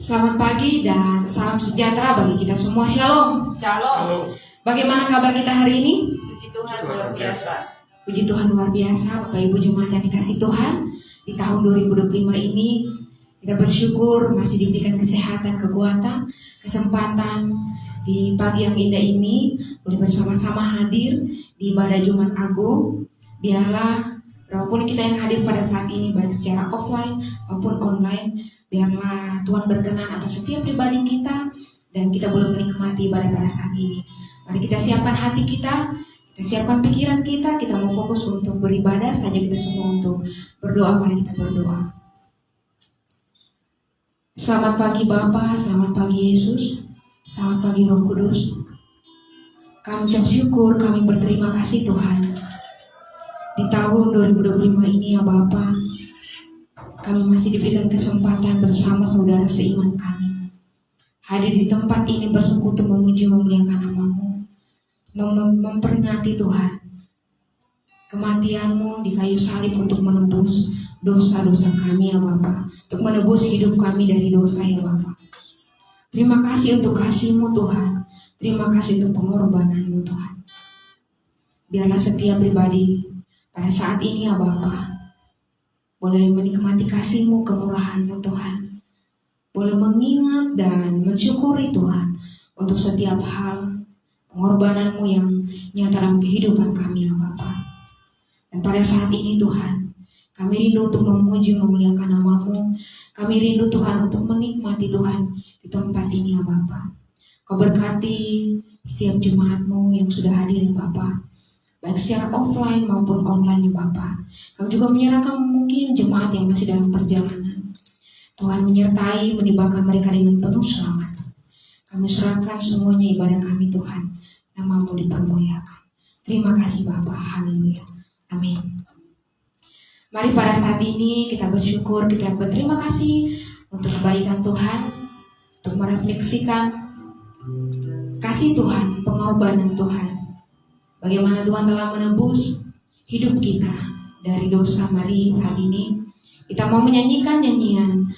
Selamat pagi dan salam sejahtera bagi kita semua. Shalom. Shalom. Bagaimana kabar kita hari ini? Puji Tuhan luar biasa. Puji Tuhan luar biasa, Bapak Ibu Jemaat yang dikasih Tuhan. Di tahun 2025 ini kita bersyukur masih diberikan kesehatan, kekuatan, kesempatan di pagi yang indah ini boleh bersama-sama hadir di ibadah Jumat Agung. Biarlah berapapun kita yang hadir pada saat ini, baik secara offline maupun online, biarlah Tuhan berkenan atas setiap pribadi kita dan kita boleh menikmati ibadah pada saat ini. Mari kita siapkan hati kita siapkan pikiran kita mau fokus untuk beribadah saja, kita semua untuk berdoa. Mari kita berdoa. Selamat pagi Bapa, selamat pagi Yesus, selamat pagi Roh Kudus. Kami ucap syukur, kami berterima kasih Tuhan. Di tahun 2025 ini ya Bapa, kami masih diberikan kesempatan bersama saudara seiman kami hadir di tempat ini bersekutu memuji memuliakan nama-Mu, memperingati Tuhan kematian-Mu di kayu salib untuk menebus dosa-dosa kami ya Bapa, untuk menebus hidup kami dari dosa ya Bapa. Terima kasih untuk kasih-Mu Tuhan, terima kasih untuk pengorbanan-Mu Tuhan. Biarlah setiap pribadi pada saat ini ya Bapa boleh menikmati kasih-Mu, kemurahan-Mu Tuhan. Boleh mengingat dan mensyukuri Tuhan untuk setiap hal pengorbanan-Mu yang nyata dalam kehidupan kami ya Bapa. Dan pada saat ini Tuhan, kami rindu untuk memuji memuliakan nama-Mu. Kami rindu Tuhan untuk menikmati Tuhan di tempat ini ya Bapa. Kau berkati setiap jemaat-Mu yang sudah hadir ya Bapa, baik secara offline maupun online ya Bapa. Kami juga menyerahkan mungkin jemaat yang masih dalam perjalanan. Tuhan menyertai, menibakan mereka dengan penuh selamat. Kami serahkan semuanya ibadah kami Tuhan. Nama-Mu dipermuliakan. Terima kasih Bapa. Haleluya. Amin. Mari pada saat ini kita bersyukur, kita berterima kasih untuk kebaikan Tuhan, untuk merefleksikan kasih Tuhan, pengorbanan Tuhan. Bagaimana Tuhan telah menebus hidup kita dari dosa. Mari saat ini kita mau menyanyikan nyanyian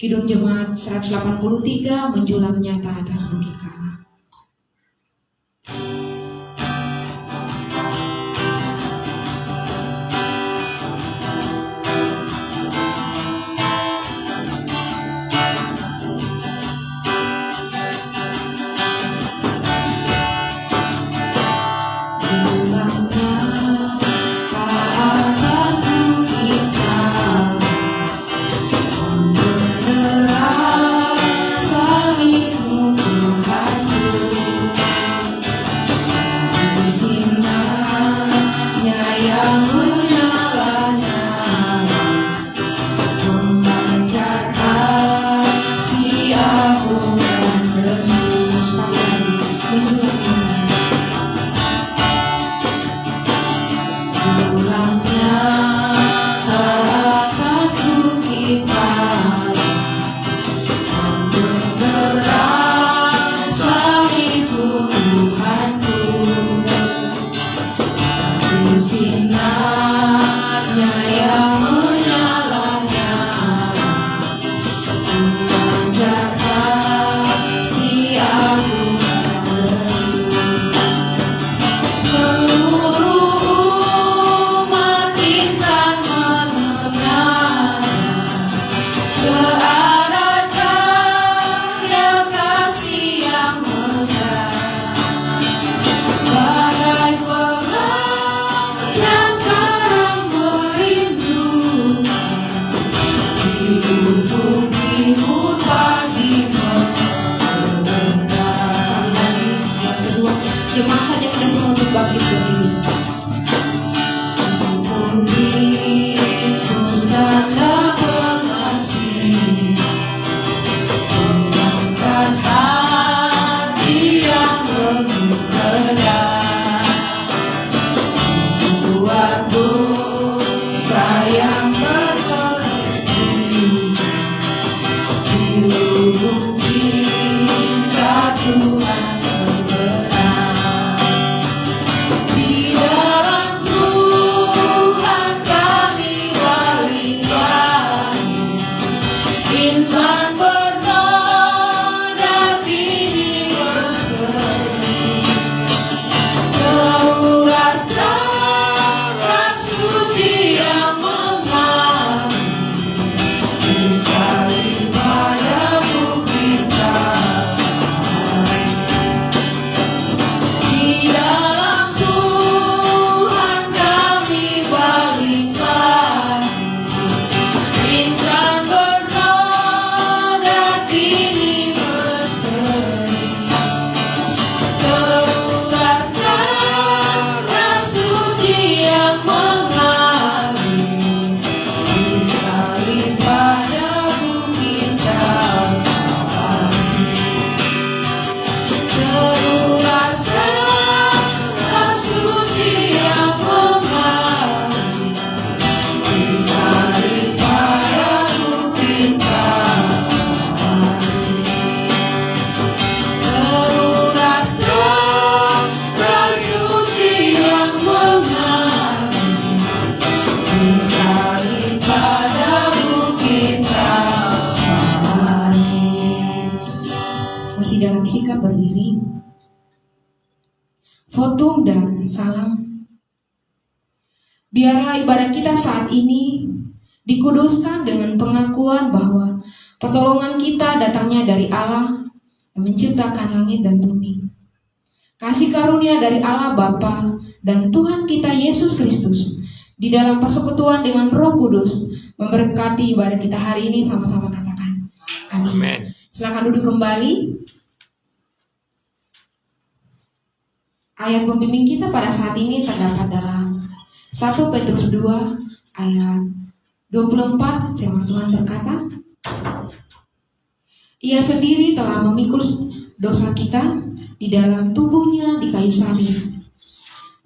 Kidung Jemaat 183, Menjulang Nyata Atas Bukit Karang. Bagai pelang yang votum dan salam. Biarlah ibadah kita saat ini dikuduskan dengan pengakuan bahwa pertolongan kita datangnya dari Allah yang menciptakan langit dan bumi. Kasih karunia dari Allah Bapa dan Tuhan kita Yesus Kristus di dalam persekutuan dengan Roh Kudus memberkati ibadah kita hari ini. Sama-sama katakan amin. Amin. Silakan duduk kembali. Ayat pembimbing kita pada saat ini terdapat dalam 1 Petrus 2 ayat 24. Firman Tuhan berkata, Ia sendiri telah memikul dosa kita di dalam tubuhnya di kayu salib,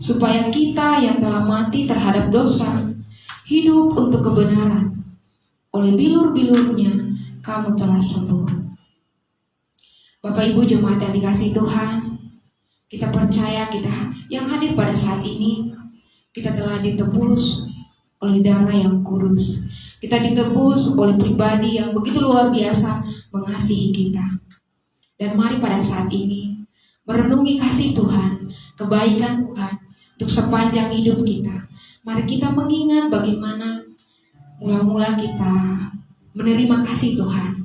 supaya kita yang telah mati terhadap dosa hidup untuk kebenaran. Oleh bilur-bilurnya kamu telah sembuh. Bapak Ibu jemaat yang dikasihi Tuhan, kita percaya kita yang hadir pada saat ini, kita telah ditebus oleh darah yang kudus. Kita ditebus oleh pribadi yang begitu luar biasa mengasihi kita. Dan mari pada saat ini merenungi kasih Tuhan, kebaikan Tuhan untuk sepanjang hidup kita. Mari kita mengingat bagaimana mula-mula kita menerima kasih Tuhan.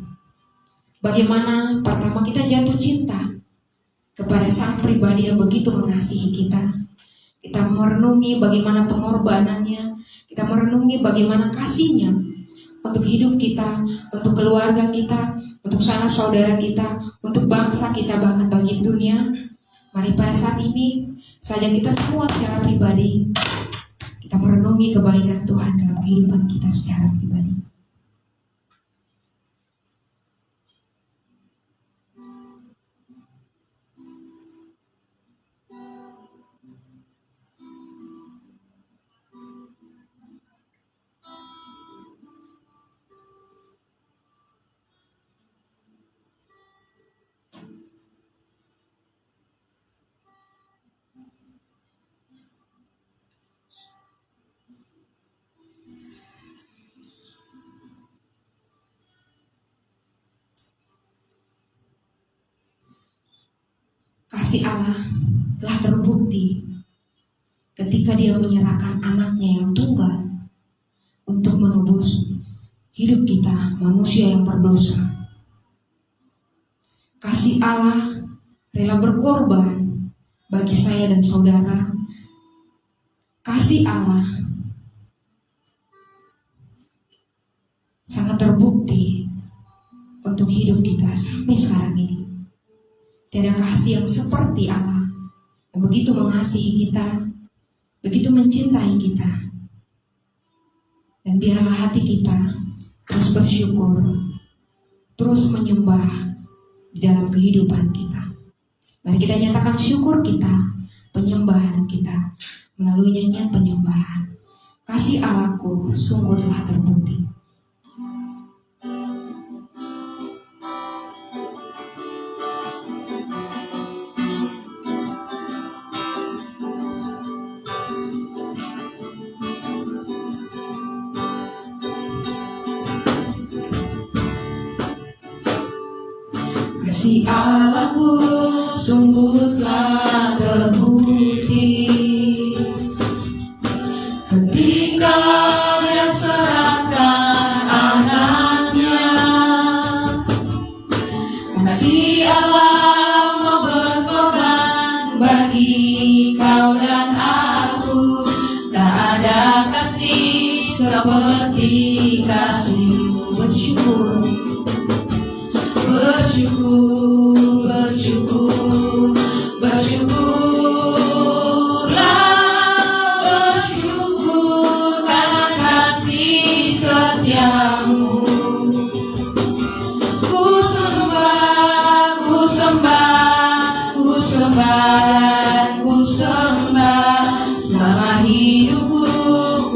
Bagaimana pertama kita jatuh cinta kepada sang pribadi yang begitu mengasihi kita. Kita merenungi bagaimana pengorbanannya, kita merenungi bagaimana kasihnya untuk hidup kita, untuk keluarga kita, untuk sanak saudara kita, untuk bangsa kita, bahkan bagi dunia. Mari pada saat ini saja kita semua secara pribadi kita merenungi kebaikan Tuhan dalam kehidupan kita secara pribadi. Kasih Allah telah terbukti ketika Dia menyerahkan anaknya yang tunggal untuk menebus hidup kita, manusia yang berdosa. Kasih Allah rela berkorban bagi saya dan saudara. Kasih Allah sangat terbukti untuk hidup kita sampai sekarang ini. Tiada kasih yang seperti Allah yang begitu mengasihi kita, begitu mencintai kita. Dan biarlah hati kita terus bersyukur, terus menyembah di dalam kehidupan kita. Mari kita nyatakan syukur kita, penyembahan kita melalui nyanyian penyembahan. Kasih Allahku sungguh telah terbukti. Kasih Allahku sungguh telah terbukti ketika Dia serahkan anaknya. Kasih Allah mau berkorban bagi kau dan aku. Tak ada kasih seperti kasih-Mu. Bersyukur, bersyukur, bersyukur, bersyukurlah, bersyukur karena kasih setia-Mu. Ku sembah, ku sembah, ku sembah, ku sembah, selama hidupku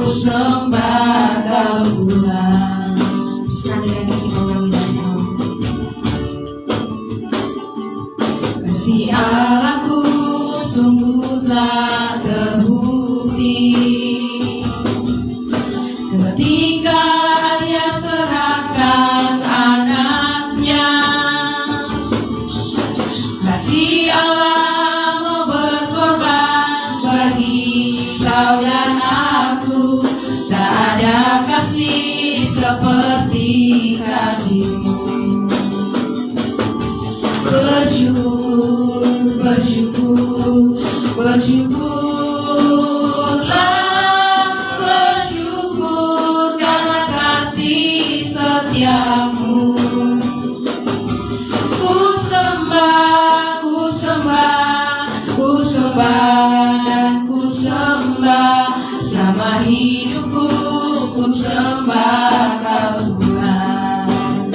ku sembah Kau Tuhan. Sekali lagi kita ulangi dari awal. Kasih Allahku sungguh telah terbukti ketika Dia serahkan anaknya. Kasih Allah mau berkorban Engkau dan aku, tak ada kasih seperti kasih-Mu. Bersyukur, bersyukur, bersyukurlah, bersyukur karena kasih setia-Mu. Ku sembah, ku sembah, ku sembah dan ku sembah, sama hidupku ku sembah Kau Tuhan.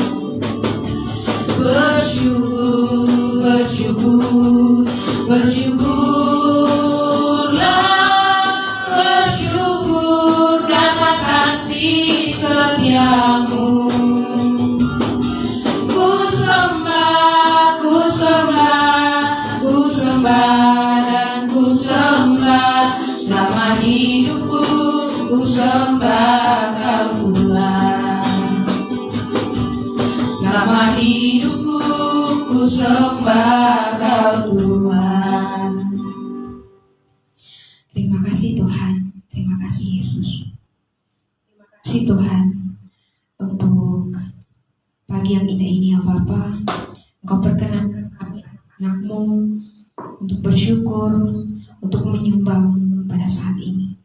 Bersyukur, bersyukur, bersyukurlah, bersyukur karena kasih setia-Mu. Ku sembah, ku sembah, ku sembah dan ku sembah, sama hidupku ku sembah Kau Tuhan. Sama hidupku ku sembah Kau Tuhan. Terima kasih Tuhan, terima kasih Yesus. Terima kasih Tuhan untuk pagi yang indah ini ya Bapa. Engkau perkenankan kami anak-anak-Mu untuk bersyukur, untuk menyembah-Mu pada saat ini.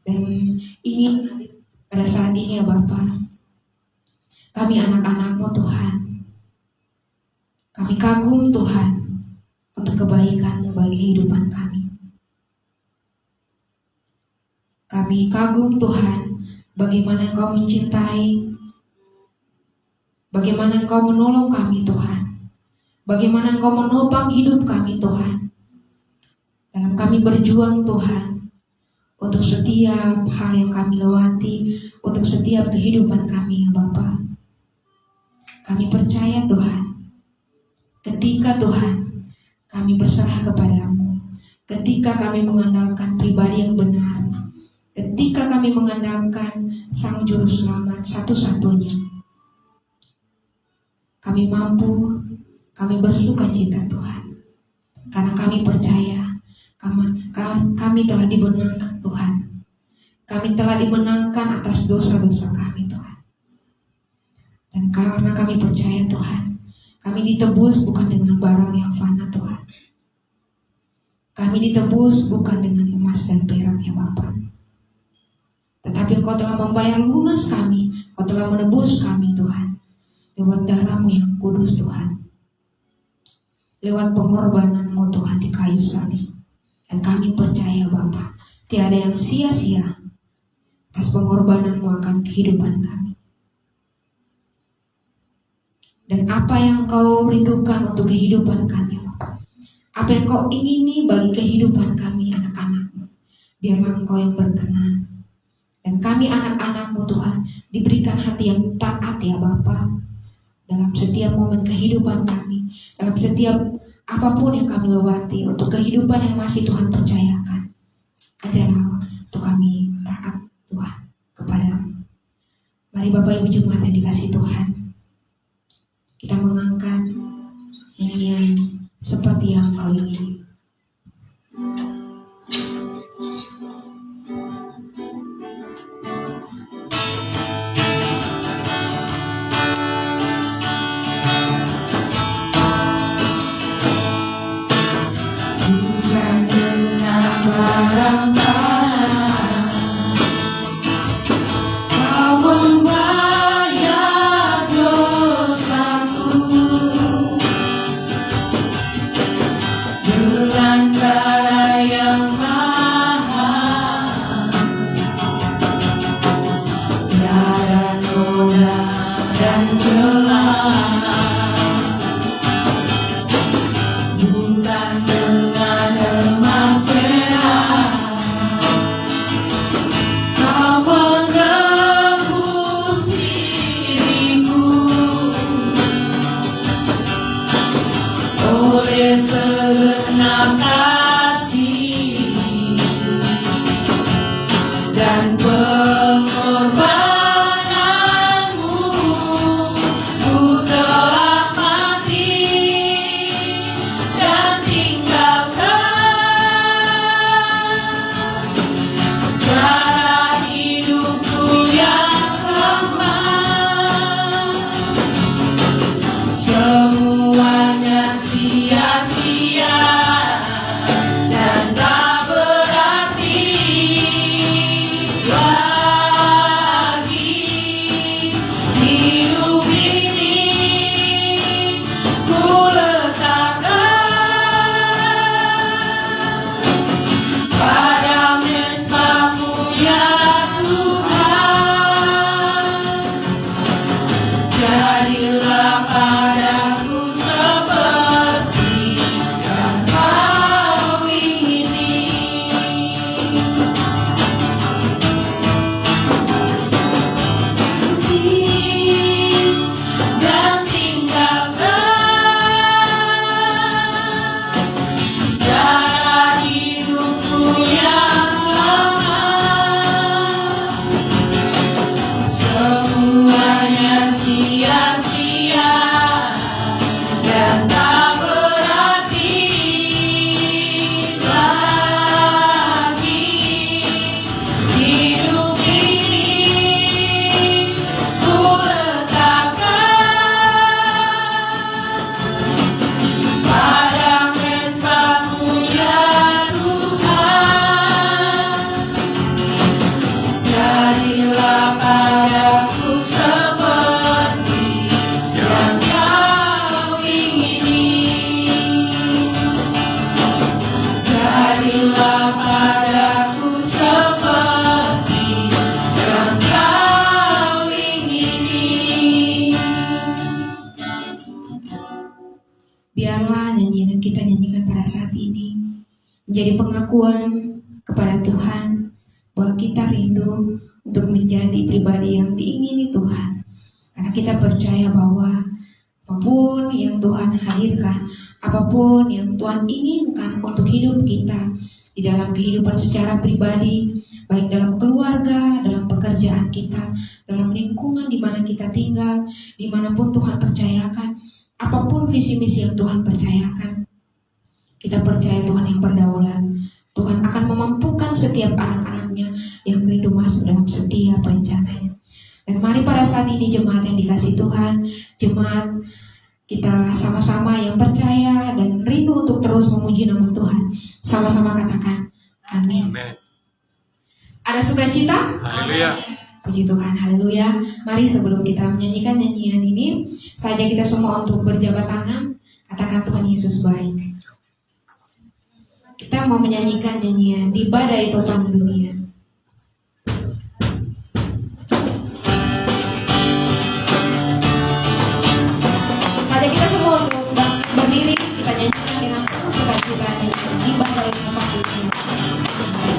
Dan ini pada saat ini ya Bapa, kami anak-anak-Mu Tuhan, kami kagum Tuhan untuk kebaikan-Mu bagi kehidupan kami. Kami kagum Tuhan bagaimana Engkau mencintai, bagaimana Engkau menolong kami Tuhan, bagaimana Engkau menopang hidup kami Tuhan. Dalam kami berjuang Tuhan, untuk setiap hal yang kami lewati, untuk setiap kehidupan kami ya Bapa. Kami percaya Tuhan, ketika Tuhan kami berserah kepadamu, ketika kami mengandalkan pribadi yang benar, ketika kami mengandalkan Sang Juru Selamat satu-satunya, kami mampu, kami bersukacita Tuhan, karena kami percaya kami telah dibenarkan Tuhan, kami telah dimenangkan atas dosa-dosa kami Tuhan. Dan karena kami percaya Tuhan, kami ditebus bukan dengan barang yang fana Tuhan, kami ditebus bukan dengan emas dan perak ya Bapa, tetapi Engkau telah membayar lunas kami, Engkau telah menebus kami Tuhan, lewat darah-Mu yang kudus Tuhan, lewat pengorbanan-Mu Tuhan di kayu salib. Dan kami percaya Bapa, tiada yang sia-sia atas pengorbanan-Mu akan kehidupan kami. Dan apa yang Kau rindukan untuk kehidupan kami Bapa, apa yang Kau ingini bagi kehidupan kami anak-anak-Mu, biarlah Engkau yang berkenan. Dan kami anak-anak-Mu Tuhan diberikan hati yang taat ya Bapa, dalam setiap momen kehidupan kami, dalam setiap apapun yang kami lewati, untuk kehidupan yang masih Tuhan percayakan. Ajarlah untuk kami taat Tuhan kepada-Mu. Mari Bapak Ibu Jemaat yang dikasih Tuhan, kita mengangkat nyanyian seperti yang Kau ingini. Segenap kasih dan pengorbananmu, ku telah mati dan tinggalkan menjadi pengakuan kepada Tuhan bahwa kita rindu untuk menjadi pribadi yang diingini Tuhan. Karena kita percaya bahwa apapun yang Tuhan hadirkan, apapun yang Tuhan inginkan untuk hidup kita di dalam kehidupan secara pribadi, baik dalam keluarga, dalam pekerjaan kita, dalam lingkungan di mana kita tinggal, dimanapun Tuhan percayakan, apapun visi misi yang Tuhan percayakan, kita percaya Tuhan yang berdaulat. Tuhan akan memampukan setiap anak-anaknya yang rindu masuk dalam setiap rencananya. Dan mari pada saat ini jemaat yang dikasihi Tuhan, jemaat kita sama-sama yang percaya dan rindu untuk terus memuji nama Tuhan, sama-sama katakan amin. Amin. Ada sukacita? Haleluya. Puji Tuhan, haleluya. Mari sebelum kita menyanyikan nyanyian ini, saja kita semua untuk berjabat tangan, katakan Tuhan Yesus baik. Kita mau menyanyikan nyanyian di badai topan dunia. Saja kita semua untuk berdiri, kita nyanyikan dengan penuh sukacita di badai topan dunia.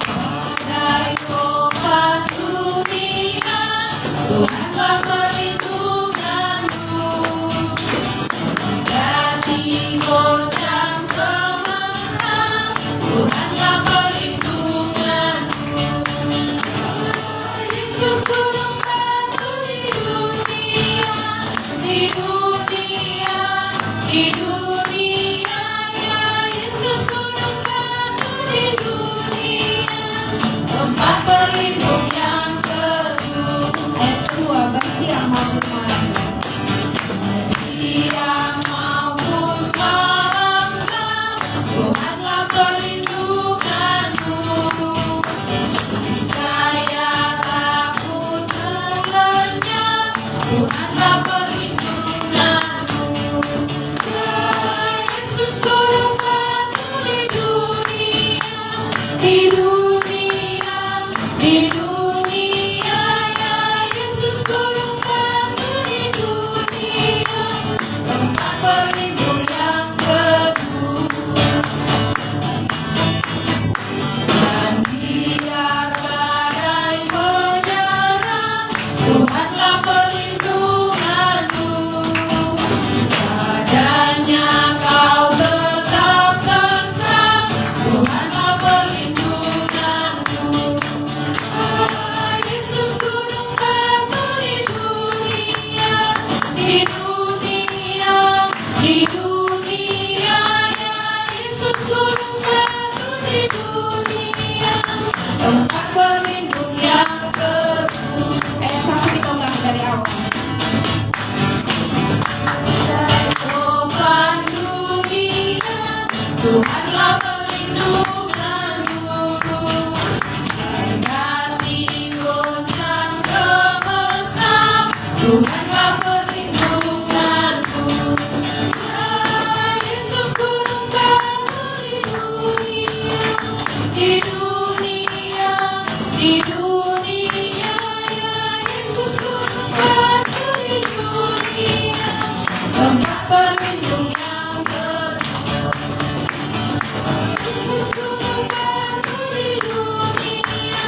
Badai topan dunia, Tuhanlah perlindunganku. Dari goncang semesta, Tuhanlah perlindunganku. Yesus gunung batu di dunia, di dunia, di dunia. Ya Yesus gunung batu di dunia, tempat berlindung yang teduh. Ayat kedua, baik siang maupun malam. Baik siang maupun malam, Tuhanlah perlindunganku. Saya takut lenyap, Tuhanlah perlindunganku. Ya Yesus gunung batu di dunia, di dunia, di dunia. Ya Yesus gunung batu di dunia, tempat berlindung yang teduh. Dan biar badai menyerang, Tuhanlah perlindunganmu. Badannya kau tetap tentram, Tuhanlah perlindunganmu. Yesus gunung batu di dunia, di dunia, di dunia. Ya Yesus gunung batu di dunia, tempat berlindung yang teduh. Ayat 1 kita ulang dari awal. Dari topan dunia, Tuhanlah perlindunganmu. Dari goncang semesta, Tuhanlah perlindunganku. Ya Yesus gunung batu di dunia, di dunia, di dunia. Ya Yesus gunung batu di dunia, tempat berlindung yang teduh. Yesus gunung batu di dunia,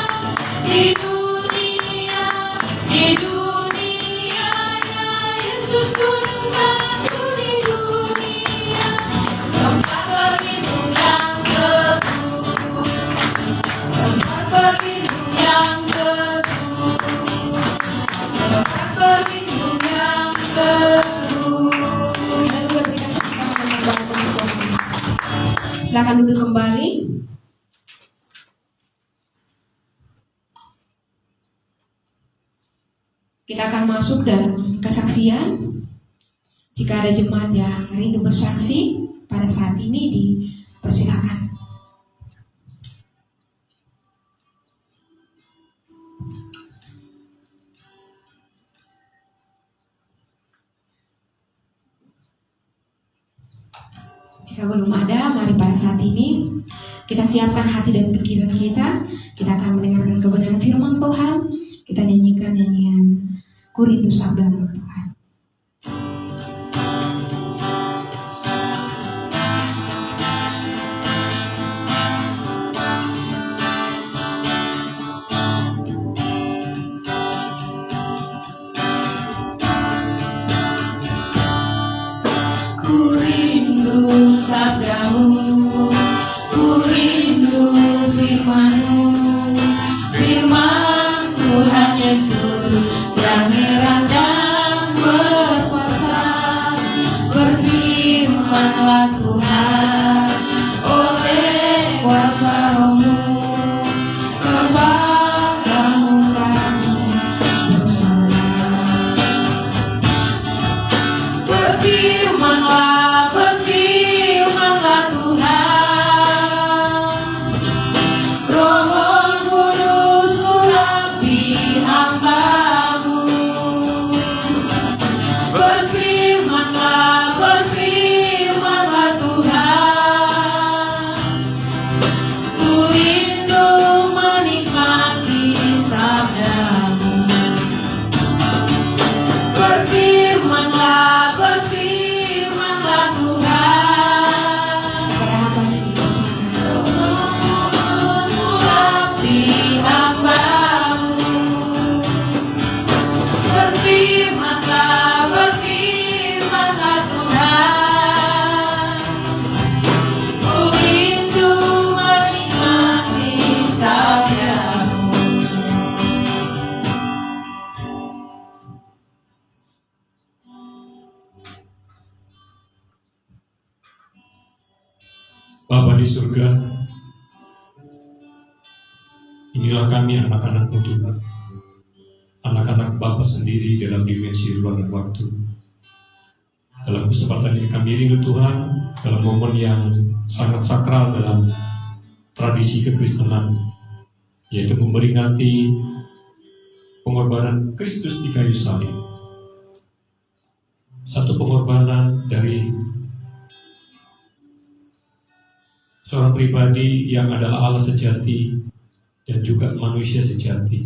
di dunia, di dunia. Ya Yesus gunung batu di dunia, tempat berlindung yang teduh, tempat berlindung yang teduh, tempat berlindung yang teduh. Dan juga berikan kita menyembah Tuhan. Silakan duduk kembali. Kita akan masuk dalam kesaksian. Jika ada jemaat yang rindu bersaksi pada saat ini, dipersilakan. Jika belum ada, mari pada saat ini kita siapkan hati dan pikiran kita. Kita akan mendengarkan kebenaran firman Tuhan. Kita nyanyikan nyanyian Ku Rindu Sabdamu Tuhan. firman Tuhan Yesus yang heran dan berkuasa. Berfirmanlah Tuhan oleh kuasa Roh-Mu, terbangunkanmu bersama. Berfirmanlah Tuhan, Roh Kudus urapi hamba-Mu. Berfirmanlah Tuhan, ku rindu menikmati sabda-Mu. Berfirmanlah Tuhan, Kudus urapi hamba-Mu. Berfirmanlah Tuhan, ku rindu menikmati sabda-Mu. Bapa di surga, inilah kami anak-anak-Mu Tuhan, anak-anak Bapa sendiri dalam dimensi ruang dan waktu. Dalam kesempatan ini kami rindu Tuhan, dalam momen yang sangat sakral dalam tradisi kekristenan, yaitu memperingati pengorbanan Kristus di kayu salib. Satu pengorbanan dari seorang pribadi yang adalah Allah sejati dan juga manusia sejati,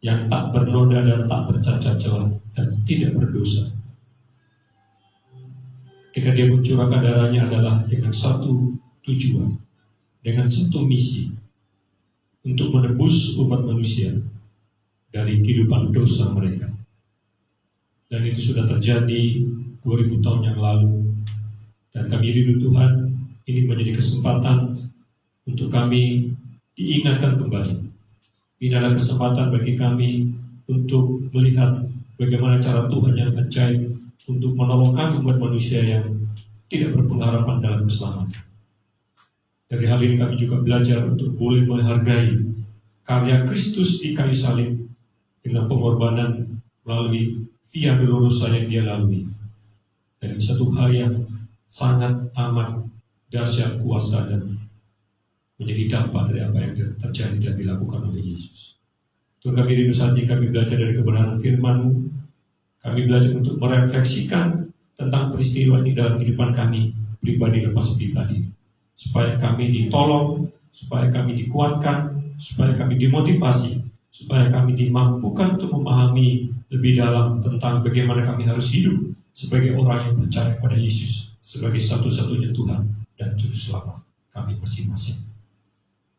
yang tak bernoda dan tak bercacat celah dan tidak berdosa. Ketika dia mencurahkan darahnya adalah dengan satu tujuan, dengan satu misi, untuk menebus umat manusia dari kehidupan dosa mereka. Dan itu sudah terjadi 2000 tahun yang lalu. Dan kami rindu Tuhan, ini menjadi kesempatan untuk kami diingatkan kembali. Ini adalah kesempatan bagi kami untuk melihat bagaimana cara Tuhan yang ajaib untuk menolong kami umat manusia yang tidak berpengharapan dalam keselamatan. Dari hal ini kami juga belajar untuk boleh menghargai karya Kristus di kayu salib dengan pengorbanan melalui via dolorosa yang dia lalui. Dan ini satu hal yang sangat amat dahsyat kuasa dan menjadi dampak dari apa yang terjadi dan dilakukan oleh Yesus. Tuhan, kami rindu saat ini kami belajar dari kebenaran firman-Mu. Kami belajar untuk merefleksikan tentang peristiwa ini dalam kehidupan kami pribadi lepas pribadi, supaya kami ditolong, supaya kami dikuatkan, supaya kami dimotivasi, supaya kami dimampukan untuk memahami lebih dalam tentang bagaimana kami harus hidup sebagai orang yang percaya pada Yesus sebagai satu-satunya Tuhan dan Juru Selamat kami masing-masing.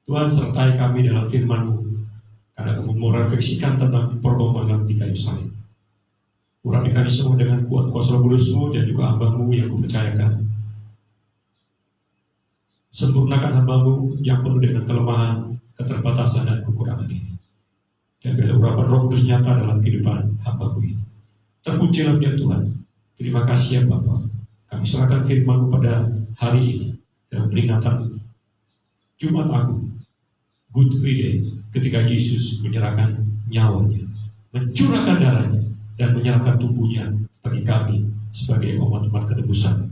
Tuhan, sertai kami dalam firman-Mu, karena Kamu merefleksikan tentang pengorbanan di kayu salib. Urapi kami semua dengan kuat kuasa Roh Kudus-Mu dan juga hamba-Mu yang Kupercayakan. Sempurnakan hamba-Mu yang penuh dengan kelemahan, keterbatasan dan kekurangan ini. Dan biarlah urapan Roh Kudus nyata dalam kehidupan hamba-Mu ini. Terpujilah ya Tuhan. Terima kasih ya Bapa. Kami serahkan firman-Mu pada hari ini dalam peringatan Jumat Agung, Good Friday, ketika Yesus menyerahkan nyawanya, mencurahkan darahnya, dan menyerahkan tubuhnya bagi kami sebagai umat-umat ketebusan.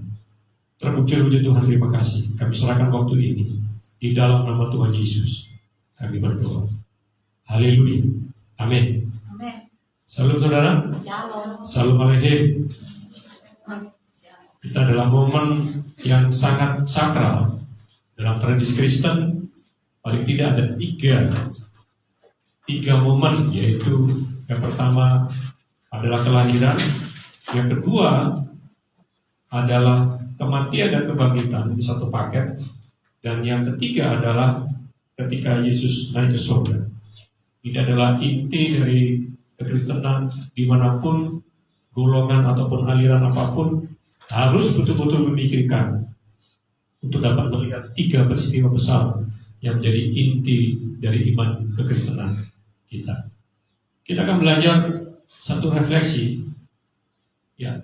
Terpuji Tuhan, terima kasih. Kami serahkan waktu ini di dalam nama Tuhan Yesus. Kami berdoa. Haleluya. Amin. Amin. Salam saudara. Shalom. Salam alaikum. Kita dalam momen yang sangat sakral dalam tradisi Kristen. Paling tidak ada tiga momen, yaitu yang pertama adalah kelahiran, yang kedua adalah kematian dan kebangkitan, ini satu paket, dan yang ketiga adalah ketika Yesus naik ke surga. Ini adalah inti dari kekristenan, dimanapun golongan ataupun aliran apapun harus betul-betul memikirkan untuk dapat melihat tiga peristiwa besar yang menjadi inti dari iman kekristenan kita. Kita akan belajar satu refleksi, ya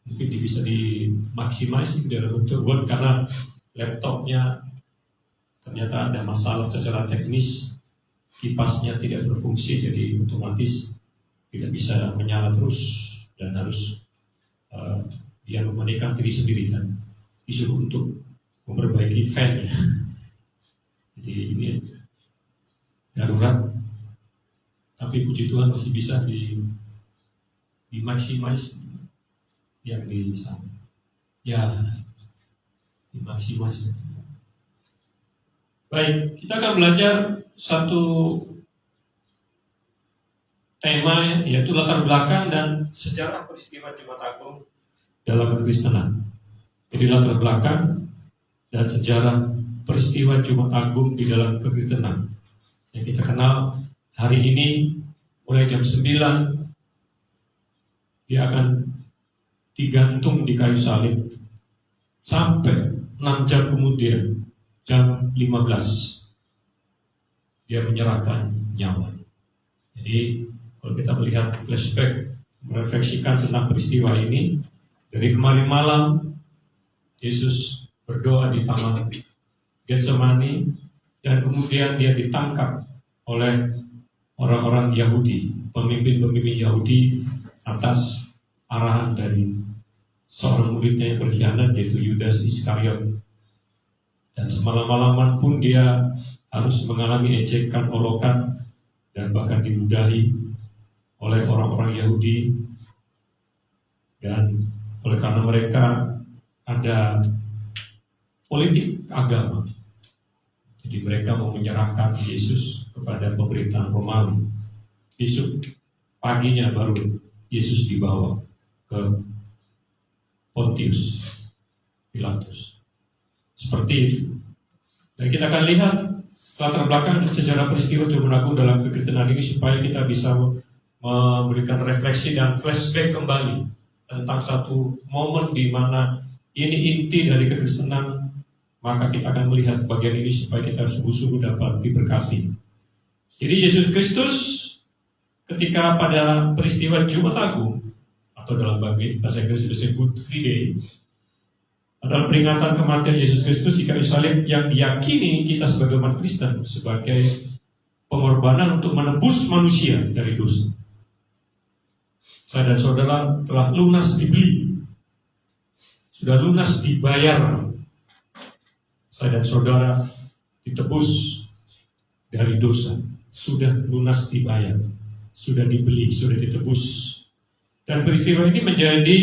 mungkin bisa dimaksimasi dalam bentuk Word karena laptopnya ternyata ada masalah secara teknis, kipasnya tidak berfungsi, jadi otomatis tidak bisa menyala terus dan harus dia mematikan diri sendiri dan disuruh untuk memperbaiki fan-nya. Jadi ini darurat, tapi puji Tuhan masih bisa dimaksimis yang di sana. Ya, dimaksimis. Baik, kita akan belajar satu tema, yaitu latar belakang dan sejarah peristiwa Jumat Agung dalam kekristenan. Jadi latar belakang dan sejarah peristiwa Jumat Agung di dalam kekristenan yang kita kenal hari ini mulai jam 9 dia akan digantung di kayu salib sampai 6 jam kemudian jam 15 dia menyerahkan nyawa. Jadi kalau kita melihat flashback, merefleksikan tentang peristiwa ini, dari kemarin malam Yesus berdoa di taman Getsemani dan kemudian dia ditangkap oleh orang-orang Yahudi, pemimpin-pemimpin Yahudi atas arahan dari seorang muridnya yang berkhianat, yaitu Yudas Iskariot. Dan semalam-malaman pun dia harus mengalami ejekan, olokan, dan bahkan diludahi oleh orang-orang Yahudi. Dan oleh karena mereka ada politik agama, jadi mereka mau menyerahkan Yesus kepada pemerintahan Romawi. Besok paginya baru Yesus dibawa ke Pontius Pilatus. Seperti itu. Dan kita akan lihat latar belakang sejarah peristiwa Jumat Agung dalam kekristenan ini supaya kita bisa memberikan refleksi dan flashback kembali tentang satu momen di mana ini inti dari kekristenan. Maka kita akan melihat bagian ini supaya kita sungguh-sungguh dapat diberkati. Jadi Yesus Kristus ketika pada peristiwa Jumat Agung atau dalam bahasa Inggris disebut Friday adalah peringatan kematian Yesus Kristus di kayu salib yang diyakini kita sebagai umat Kristen sebagai pengorbanan untuk menebus manusia dari dosa. Saya dan saudara telah lunas dibeli, sudah lunas dibayar. Saya dan saudara ditebus dari dosa, sudah lunas dibayar, sudah dibeli, sudah ditebus. Dan peristiwa ini menjadi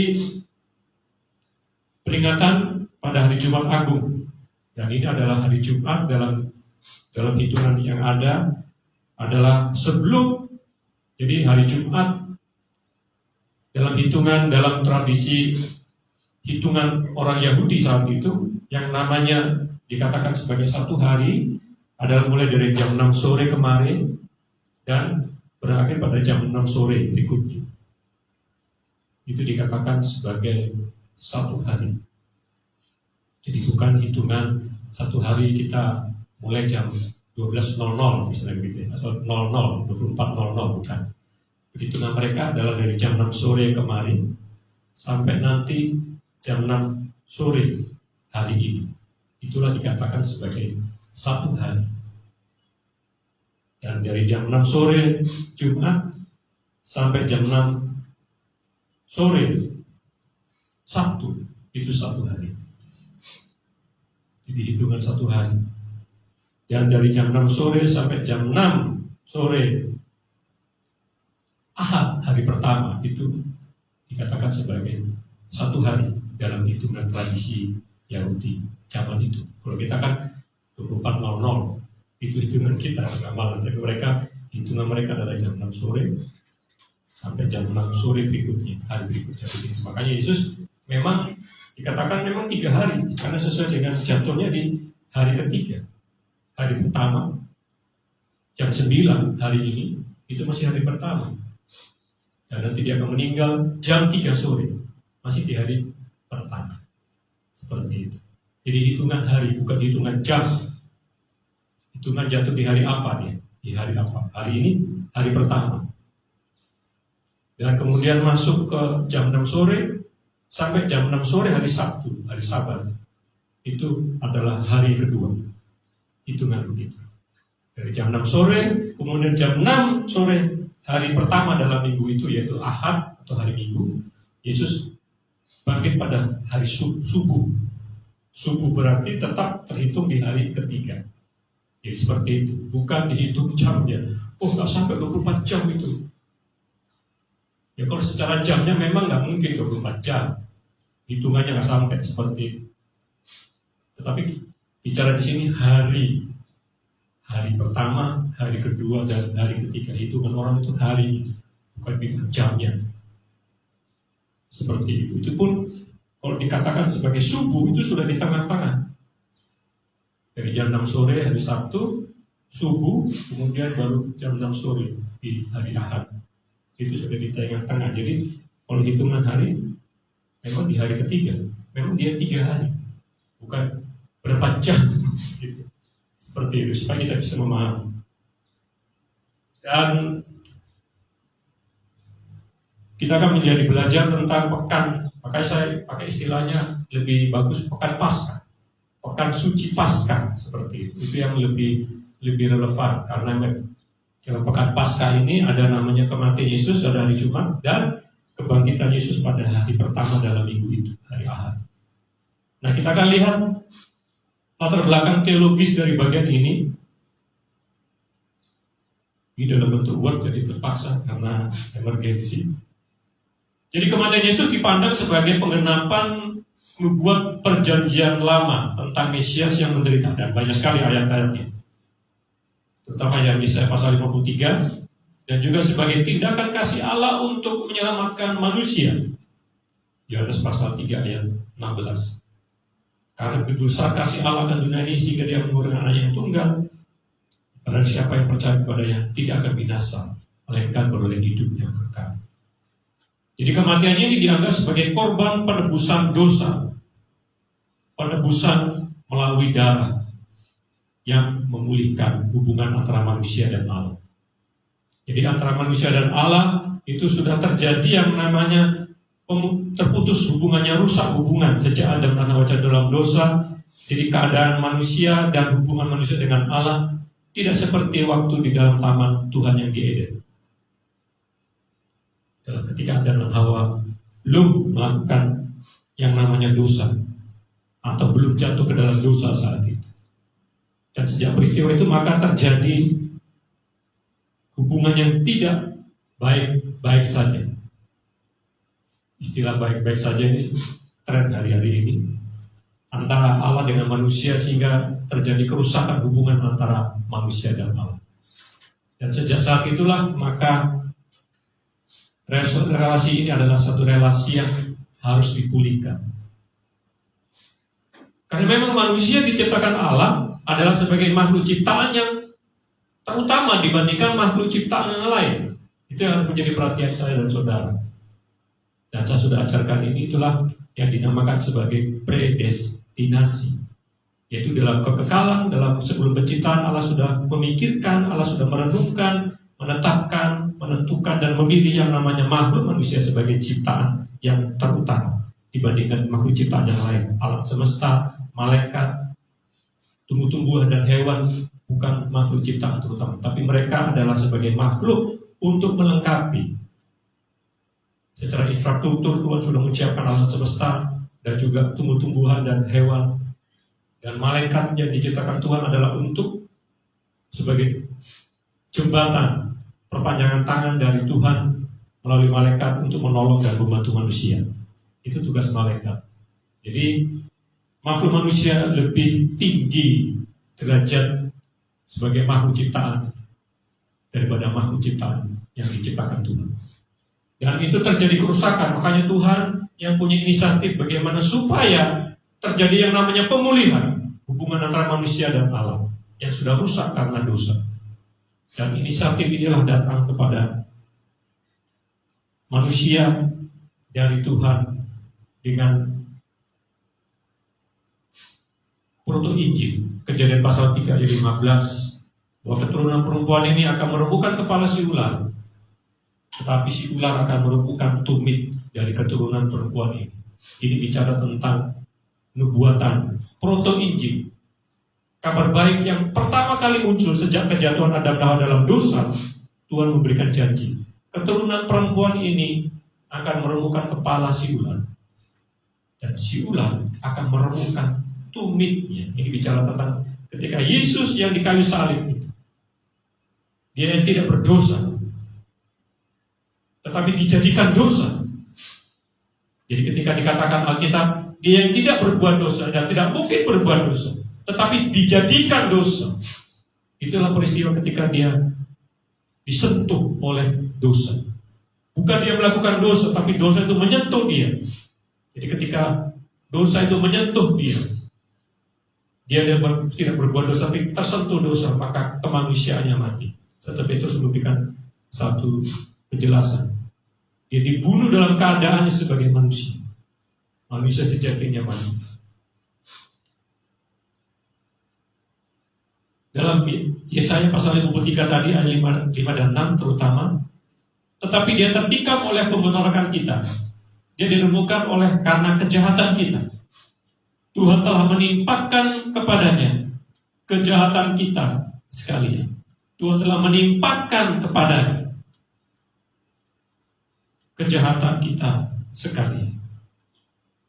peringatan pada hari Jumat Agung. Dan ini adalah hari Jumat dalam hitungan yang ada adalah sebelum, jadi hari Jumat dalam hitungan, dalam tradisi hitungan orang Yahudi saat itu yang namanya dikatakan sebagai satu hari adalah mulai dari jam 6 sore kemarin dan berakhir pada jam 6 sore berikutnya. Itu dikatakan sebagai satu hari. Jadi bukan hitungan satu hari kita mulai jam 12.00 misalnya begitu, atau 00, 24.00, bukan. Perhitungan mereka adalah dari jam 6 sore kemarin sampai nanti jam 6 sore hari ini. Itulah dikatakan sebagai satu hari. Dan dari jam 6 sore Jumat sampai jam 6 sore Sabtu itu satu hari. Jadi hitungan satu hari. Dan dari jam 6 sore sampai jam 6 sore Ahad hari pertama itu dikatakan sebagai satu hari dalam hitungan tradisi Yahudi zaman itu. Kalau kita kan 24.00 itu hitungan kita ramalan. Jadi mereka hitungan mereka adalah jam 6 sore sampai jam 6 sore berikutnya, hari berikutnya begitu. Makanya Yesus memang dikatakan memang 3 hari karena sesuai dengan jatuhnya di hari ketiga. Hari pertama jam 9 hari ini itu masih hari pertama. Dan nanti dia akan meninggal jam 3 sore masih di hari pertama. Seperti itu. Jadi hitungan hari bukan hitungan jam. Hitungan jatuh di hari apa dia? Di hari apa? Hari ini, hari pertama. Dan kemudian masuk ke jam 6 sore, sampai jam 6 sore hari Sabtu, hari Sabat. Itu adalah hari kedua. Hitungan begitu. Dari jam 6 sore, kemudian jam 6 sore, hari pertama dalam minggu itu, yaitu Ahad atau hari Minggu, Yesus bangkit pada hari subuh. Subuh berarti tetap terhitung di hari ketiga. Jadi seperti itu, bukan dihitung jamnya. Oh, nggak sampai 24 jam itu. Ya kalau secara jamnya memang nggak mungkin 24 jam. Hitungannya nggak sampai seperti itu. Tetapi bicara di sini hari pertama, hari kedua, dan hari ketiga. Hitungan orang itu hari, bukan bilang jamnya. Seperti itu. Itu pun kalau dikatakan sebagai subuh itu sudah di tengah-tengah. Dari jam 6 sore hari Sabtu, subuh, kemudian baru jam 6 sore di hari Ahad. Itu sudah di tengah-tengah. Jadi kalau hitungan hari, memang di hari ketiga. Memang dia 3 hari, bukan berapa jam. Gitu. Seperti itu, supaya kita bisa memahami. Dan kita akan menjadi belajar tentang pekan. Makanya saya pakai istilahnya lebih bagus pekan Paskah, pekan suci Paskah, seperti itu. Itu yang lebih relevan karena dalam pekan Paskah ini ada namanya kematian Yesus pada hari Jumat dan kebangkitan Yesus pada hari pertama dalam minggu itu, hari Ahad. Nah, kita akan lihat latar belakang teologis dari bagian ini dalam bentuk word, jadi terpaksa karena emergensi. Jadi kematian Yesus dipandang sebagai penggenapan membuat perjanjian lama tentang Mesias yang menderita, dan banyak sekali ayat-ayatnya. Terutama yang Yesaya pasal 53, dan juga sebagai tindakan kasih Allah untuk menyelamatkan manusia. Yohanes pasal 3 ayat 16. Karena besar kasih Allah dan dunia ini sehingga dia memberikan anaknya yang tunggal, karena siapa yang percaya kepadanya tidak akan binasa, melainkan beroleh hidup yang kekal. Jadi kematiannya ini dianggap sebagai korban penebusan dosa, penebusan melalui darah yang memulihkan hubungan antara manusia dan Allah. Jadi antara manusia dan Allah itu sudah terjadi yang namanya terputus hubungannya, rusak hubungan sejak Adam dan Hawa dalam dosa. Jadi keadaan manusia dan hubungan manusia dengan Allah tidak seperti waktu di dalam taman Tuhan yang di Eden. Ketika Adam dan Hawa belum melakukan yang namanya dosa atau belum jatuh ke dalam dosa saat itu. Dan sejak peristiwa itu maka terjadi hubungan yang tidak baik-baik saja. Istilah baik-baik saja ini tren hari-hari ini antara Allah dengan manusia, sehingga terjadi kerusakan hubungan antara manusia dan Allah. Dan sejak saat itulah maka relasi ini adalah satu relasi yang harus dipulihkan. Karena memang manusia diciptakan Allah adalah sebagai makhluk ciptaan yang terutama dibandingkan makhluk ciptaan yang lain. Itu yang harus menjadi perhatian saya dan saudara. Dan saya sudah ajarkan ini, itulah yang dinamakan sebagai predestinasi. Yaitu dalam kekekalan, dalam sebelum penciptaan Allah sudah memikirkan, Allah sudah merenungkan, menetapkan, menentukan dan memilih yang namanya makhluk manusia sebagai ciptaan yang terutama dibandingkan makhluk ciptaan yang lain. Alam semesta, malaikat, tumbuh-tumbuhan dan hewan bukan makhluk ciptaan terutama, tapi mereka adalah sebagai makhluk untuk melengkapi. Secara infrastruktur Tuhan sudah menyiapkan alam semesta dan juga tumbuh-tumbuhan dan hewan, dan malaikat yang diciptakan Tuhan adalah untuk sebagai jembatan, perpanjangan tangan dari Tuhan melalui malaikat untuk menolong dan membantu manusia. Itu tugas malaikat. Jadi makhluk manusia lebih tinggi derajat sebagai makhluk ciptaan daripada makhluk ciptaan yang diciptakan Tuhan. Dan itu terjadi kerusakan, makanya Tuhan yang punya inisiatif bagaimana supaya terjadi yang namanya pemulihan hubungan antara manusia dan Allah yang sudah rusak karena dosa. Dan inisiatif inilah datang kepada manusia dari Tuhan dengan proto Injil, Kejadian pasal 3 ayat 15, bahwa keturunan perempuan ini akan meremukkan kepala si ular, tetapi si ular akan meremukkan tumit dari keturunan perempuan ini. Ini bicara tentang nubuatan proto Injil, kabar baik yang pertama kali muncul sejak kejatuhan Adam dan Hawa dalam dosa. Tuhan memberikan janji, keturunan perempuan ini akan meremukkan kepala si ular, dan si ular akan meremukkan tumitnya. Ini bicara tentang ketika Yesus yang di kayu salib itu, dia yang tidak berdosa, tetapi dijadikan dosa. Jadi ketika dikatakan Alkitab, dia yang tidak berbuat dosa dan tidak mungkin berbuat dosa, tetapi dijadikan dosa. Itulah peristiwa ketika dia disentuh oleh dosa. Bukan dia melakukan dosa, tapi dosa itu menyentuh dia. Jadi ketika dosa itu menyentuh dia, dia tidak berbuat dosa, tapi tersentuh dosa, maka kemanusiaannya mati. Setelah Petrus memberikan satu penjelasan. Dia dibunuh dalam keadaannya sebagai manusia. Manusia sejatinya mati. Dalam Yesaya pasal 53 tadi, ayat 5 dan 6 terutama, tetapi dia tertikam oleh pembenaran kita. Dia diremukkan oleh karena kejahatan kita. Tuhan telah menimpakan kepadanya kejahatan kita sekalian. Tuhan telah menimpakan kepadanya kejahatan kita sekalian.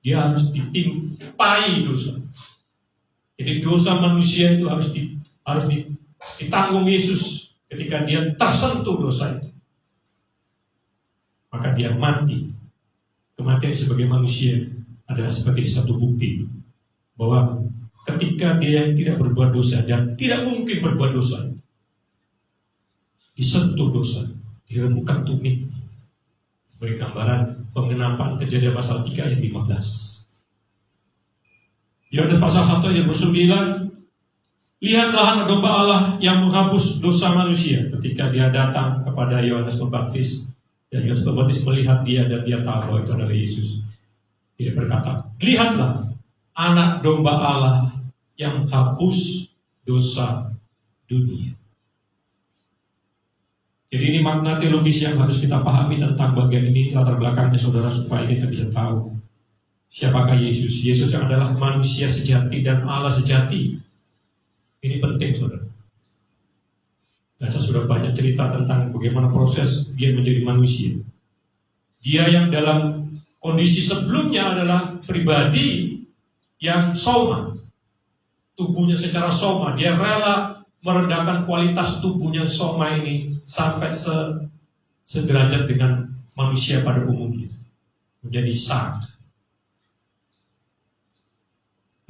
Dia harus ditimpai dosa. Jadi dosa manusia itu harus ditanggung Yesus ketika dia tersentuh dosa itu. Maka dia mati. Kematian sebagai manusia adalah sebagai satu bukti bahwa ketika dia yang tidak berbuat dosa dan tidak mungkin berbuat dosa, disentuh dosa, diremukkan tumit, sebagai gambaran pengenapan Kejadian pasal 3 ayat 15. Yohanes pasal 1 ayat 9, lihatlah anak domba Allah yang menghapus dosa manusia. Ketika dia datang kepada Yohanes Pembaptis, dan Yohanes Pembaptis melihat dia dan dia tahu bahwa itu adalah Yesus. Dia berkata, lihatlah anak domba Allah yang hapus dosa dunia. Jadi ini makna teologis yang harus kita pahami tentang bagian ini, latar belakangnya saudara, supaya kita bisa tahu siapakah Yesus. Yesus yang adalah manusia sejati dan Allah sejati. Ini penting saudara. Dan saya sudah banyak cerita tentang bagaimana proses dia menjadi manusia. Dia yang dalam kondisi sebelumnya adalah pribadi yang soma, tubuhnya secara soma, dia rela merendahkan kualitas tubuhnya soma ini sampai sederajat dengan manusia pada umumnya, menjadi sak.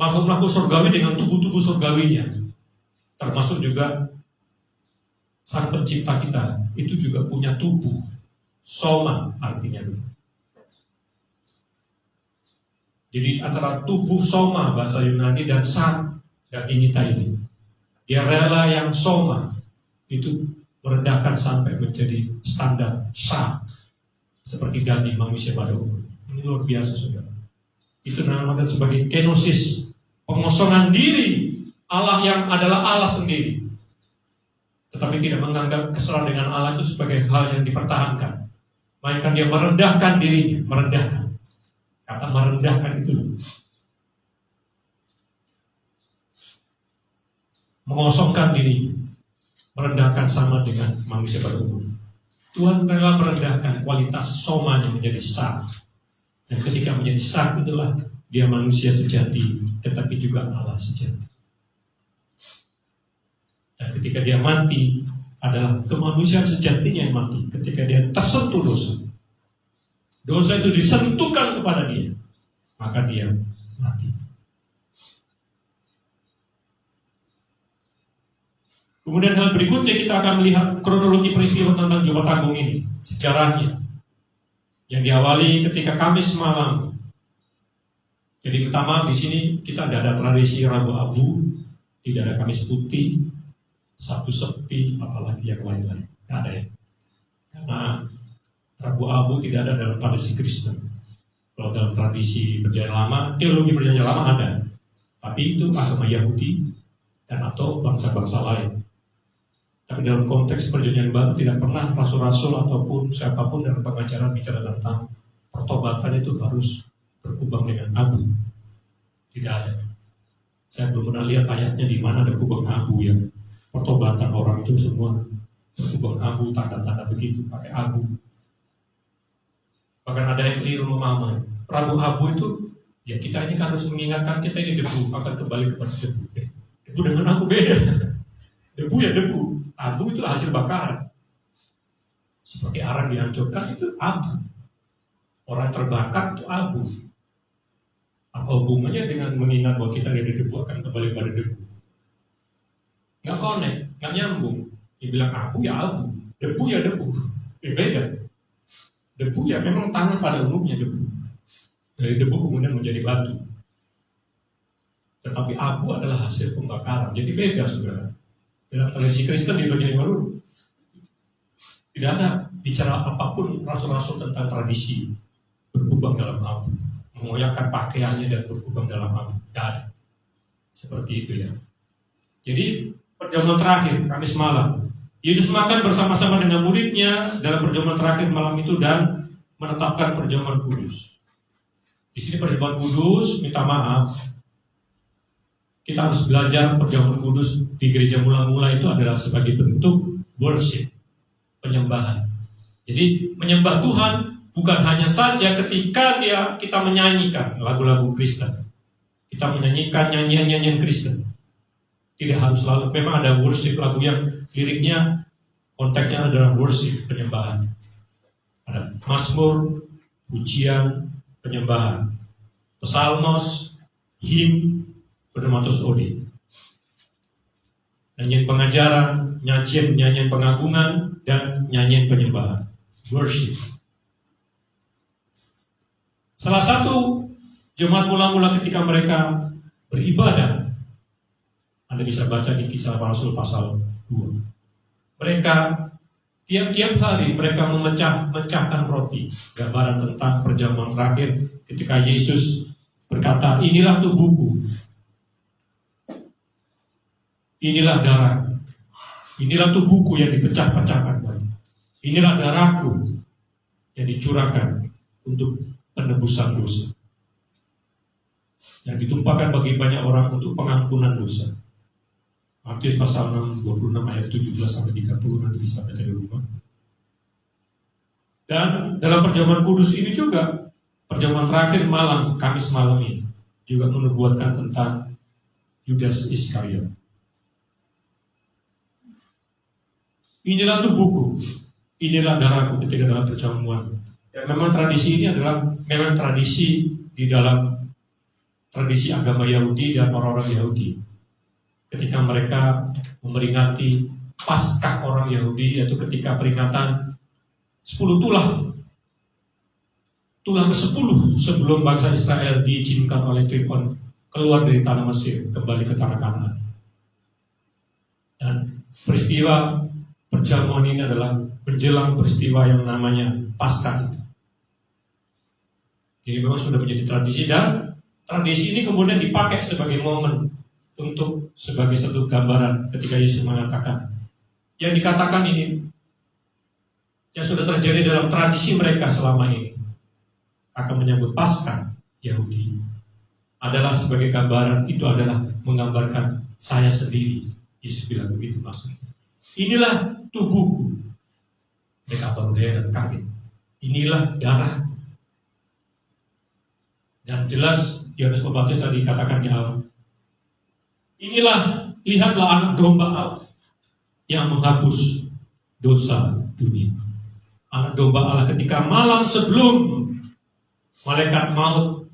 Makhluk-makhluk surgawi dengan tubuh-tubuh surgawinya, termasuk juga Sang Pencipta kita, itu juga punya tubuh soma artinya. Jadi antara tubuh soma bahasa Yunani dan sak daging kita ini, dia rela yang soma itu merendahkan sampai menjadi standar sak seperti daging manusia pada umumnya. Ini luar biasa saudara. Itu dinamakan sebagai kenosis, pengosongan diri Allah yang adalah Allah sendiri, tetapi tidak menganggap kesetaraan dengan Allah itu sebagai hal yang dipertahankan, melainkan dia merendahkan dirinya, merendahkan. Kata merendahkan itu mengosongkan diri, merendahkan sama dengan manusia pada umumnya. Tuhan rela merendahkan kualitas somanya menjadi sak, dan ketika menjadi sak itulah dia manusia sejati, tetapi juga Allah sejati. Dan ketika dia mati adalah kemanusiaan sejatinya yang mati. Ketika dia tersentuh dosa, dosa itu disentuhkan kepada dia, maka dia mati. Kemudian hal berikutnya kita akan melihat kronologi peristiwa tentang Jumat Agung ini, sejarahnya, yang diawali ketika Kamis malam. Jadi pertama di sini kita tidak ada tradisi Rabu Abu, tidak ada Kamis Putih, Sabtu Sepi, apalagi yang lain-lain, tidak ada ya. Karena Rabu Abu tidak ada dalam tradisi Kristen. Kalau dalam tradisi perjanjian lama, teologi perjanjian lama ada. Tapi itu agama Yahudi dan atau bangsa-bangsa lain. Tapi dalam konteks perjanjian baru tidak pernah rasul-rasul ataupun siapapun dalam pengajaran bicara tentang pertobatan itu harus berkubang dengan abu. Tidak ada. Saya belum pernah lihat ayatnya di mana ada kubang abu ya. Pertobatan orang itu semua berkubang abu, tanda-tanda begitu, pakai abu. Bahkan ada yang keliru memahami. Rabu abu itu, ya kita ini kan harus mengingatkan kita ini debu, akan kembali kepada debu. Debu dengan abu beda. Debu ya debu. Abu itu hasil bakaran. Seperti arang dihancurkan itu abu. Orang terbakar itu abu. Apa hubungannya dengan mengingat bahwa kita dari debu akan kembali pada debu? Nggak connect, nggak nyambung. Dibilang abu ya abu, debu ya debu. Beda. Debu ya memang tanah pada umumnya debu. Dari debu kemudian menjadi batu. Tetapi abu adalah hasil pembakaran. Jadi beda, saudara. Dalam tradisi Kristen di bagian baru tidak ada bicara apapun rasul-rasul tentang tradisi berkubang dalam abu, mengoyakkan pakaiannya dan berkubang dalam abu. Tidak ada. Seperti itu ya. Jadi perjamuan terakhir Kamis malam, Yesus makan bersama-sama dengan muridnya dalam perjamuan terakhir malam itu dan menetapkan perjamuan kudus. Di sini perjamuan kudus, minta maaf, kita harus belajar perjamuan kudus di gereja mula-mula itu adalah sebagai bentuk worship, penyembahan. Jadi menyembah Tuhan bukan hanya saja ketika kita menyanyikan lagu-lagu Kristen, kita menyanyikan nyanyian-nyanyian Kristen. Tidak harus selalu, memang ada worship lagu yang liriknya konteksnya adalah worship, penyembahan. Ada mazmur, pujian, penyembahan, psalmos, him, Pneumatos Ode, nyanyian pengajaran, nyanyian pengagungan, dan nyanyian penyembahan, worship. Salah satu jemaat mula-mula ketika mereka beribadah, Anda bisa baca di Kisah Rasul pasal 2. Mereka tiap-tiap hari mereka memecahkan roti, gambaran tentang perjamuan terakhir ketika Yesus berkata, inilah tubuhku. Inilah darah, inilah tubuhku yang dipecah-pecahkan. Inilah darahku yang dicurahkan untuk penebusan dosa, yang ditumpahkan bagi banyak orang untuk pengampunan dosa. Matius pasal 6, 26 ayat 17 sampai 30 nanti bisa baca di rumah. Dan dalam perjamuan kudus ini juga, perjamuan terakhir malam, Kamis malam ini juga menubuatkan tentang Yudas Iskariot. Inilah tubuhku, inilah darahku ketika dalam perjamuan. Dan memang tradisi ini adalah memang tradisi di dalam tradisi agama Yahudi dan orang-orang Yahudi. Ketika mereka memperingati Paskah orang Yahudi, yaitu ketika peringatan 10 tulah ke-10 sebelum bangsa Israel diizinkan oleh Fir'aun keluar dari tanah Mesir kembali ke tanah Kanaan. Dan peristiwa perjamuan ini adalah menjelang peristiwa yang namanya Paskah itu. Jadi memang sudah menjadi tradisi, dan tradisi ini kemudian dipakai sebagai momen untuk sebagai satu gambaran ketika Yesus mengatakan yang dikatakan ini yang sudah terjadi dalam tradisi mereka selama ini akan menyambut Paskah Yahudi adalah sebagai gambaran, itu adalah menggambarkan saya sendiri. Yesus bilang begitu maksudnya. Inilah tubuhku. Mereka baru dan kaget. Inilah darah. Dan jelas Yohanes Pembaptis tadi katakan di awal. Inilah, lihatlah anak domba Allah yang menghapus dosa dunia. Anak domba Allah ketika malam sebelum malaikat maut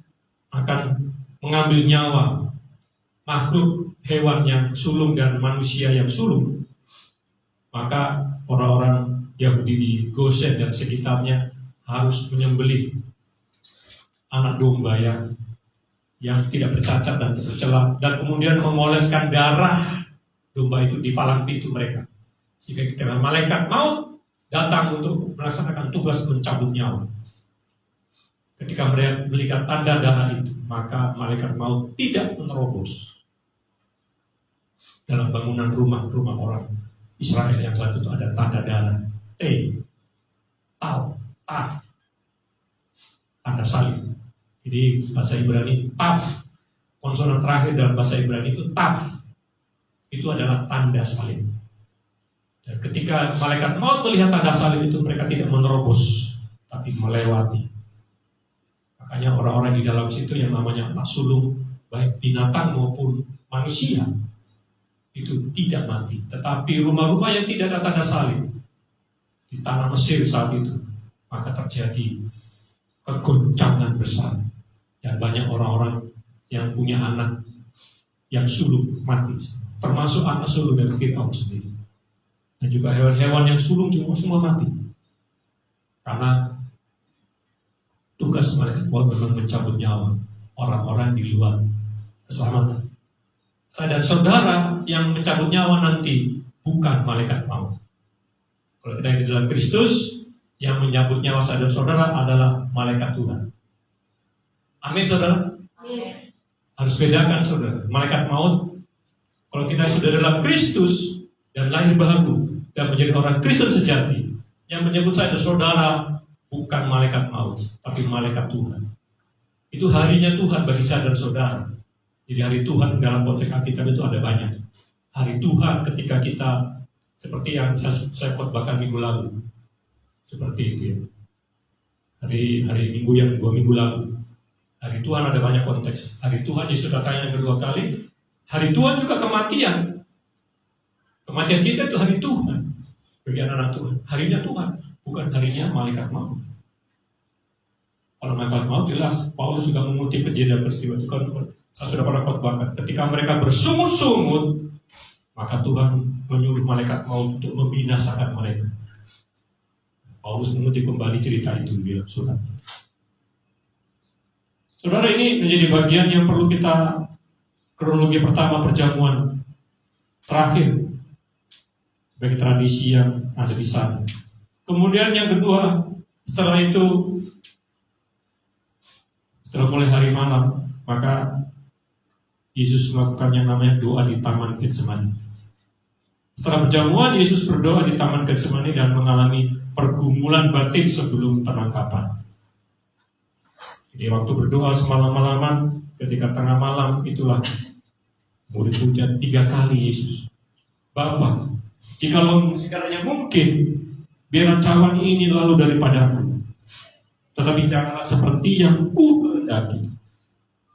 akan mengambil nyawa makhluk hewan yang sulung dan manusia yang sulung, maka orang-orang Yahudi di Gosen dan sekitarnya harus menyembelih anak domba yang tidak bercacat dan bercela, dan kemudian mengoleskan darah domba itu di palang pintu mereka, sehingga ketika malaikat maut datang untuk melaksanakan tugas mencabut nyawa. Ketika mereka melihat tanda darah itu, maka malaikat maut tidak menerobos dalam bangunan rumah orang Israel yang satu itu ada tanda darah T, Tau, Taf, tanda salib. Jadi bahasa Ibrani Taf, konsonan terakhir dalam bahasa Ibrani itu Taf, itu adalah tanda salib. Dan ketika malaikat maut melihat tanda salib itu, mereka tidak menerobos, tapi melewati. Makanya orang-orang di dalam situ yang namanya anak sulung, baik binatang maupun manusia, itu tidak mati. Tetapi rumah-rumah yang tidak ada tanda salib di tanah Mesir saat itu, maka terjadi kegoncangan besar. Dan banyak orang-orang yang punya anak yang sulung mati, termasuk anak sulung dari Fir'aun sendiri. Dan juga hewan-hewan yang sulung juga semua mati. Karena tugas malaikat maut memang mencabut nyawa orang-orang di luar keselamatan. Saya dan saudara yang mencabut nyawa nanti bukan malaikat maut. Kalau kita di dalam Kristus, yang menyambut nyawa saya dan saudara adalah malaikat Tuhan. Amin, saudara. Amin. Harus bedakan, saudara. Malaikat maut, kalau kita sudah dalam Kristus dan lahir baru dan menjadi orang Kristen sejati, yang menyebut saya dan saudara bukan malaikat maut, tapi malaikat Tuhan. Itu harinya Tuhan bagi saya dan saudara. Jadi hari Tuhan dalam konteks Alkitab itu ada banyak. Hari Tuhan ketika kita, seperti yang saya khotbahkan minggu lalu, seperti itu ya. Hari Minggu yang 2 minggu lalu. Hari Tuhan ada banyak konteks. Hari Tuhan Yesus datang yang kedua kali. Hari Tuhan juga kematian. Kematian kita itu hari Tuhan bagi anak-anak Tuhan. Harinya Tuhan, bukan harinya malaikat maut. Kalau malaikat maut jelas, Paulus juga mengutip kejadian peristiwa itu. Saya sudah pernah khotbahkan. Ketika mereka bersungut-sungut, maka Tuhan menyuruh malaikat maut untuk membinasakan mereka. Paulus mengutip kembali cerita itu di dalam surat. Saudara, ini menjadi bagian yang perlu kita, kronologi pertama perjamuan terakhir bagi tradisi yang ada di sana. Kemudian yang kedua, setelah itu, setelah mulai hari malam, maka Yesus melakukan yang namanya doa di Taman Getsemani. Setelah perjamuan, Yesus berdoa di Taman Getsemani dan mengalami pergumulan batin sebelum penangkapan. Jadi waktu berdoa semalam-malaman, ketika tengah malam itulah murid-muridnya 3 kali Yesus, Bapa, jikalau sekiranya mungkin, biarlah cawan ini lalu daripadaku, tetapi janganlah seperti yang ku kehendaki,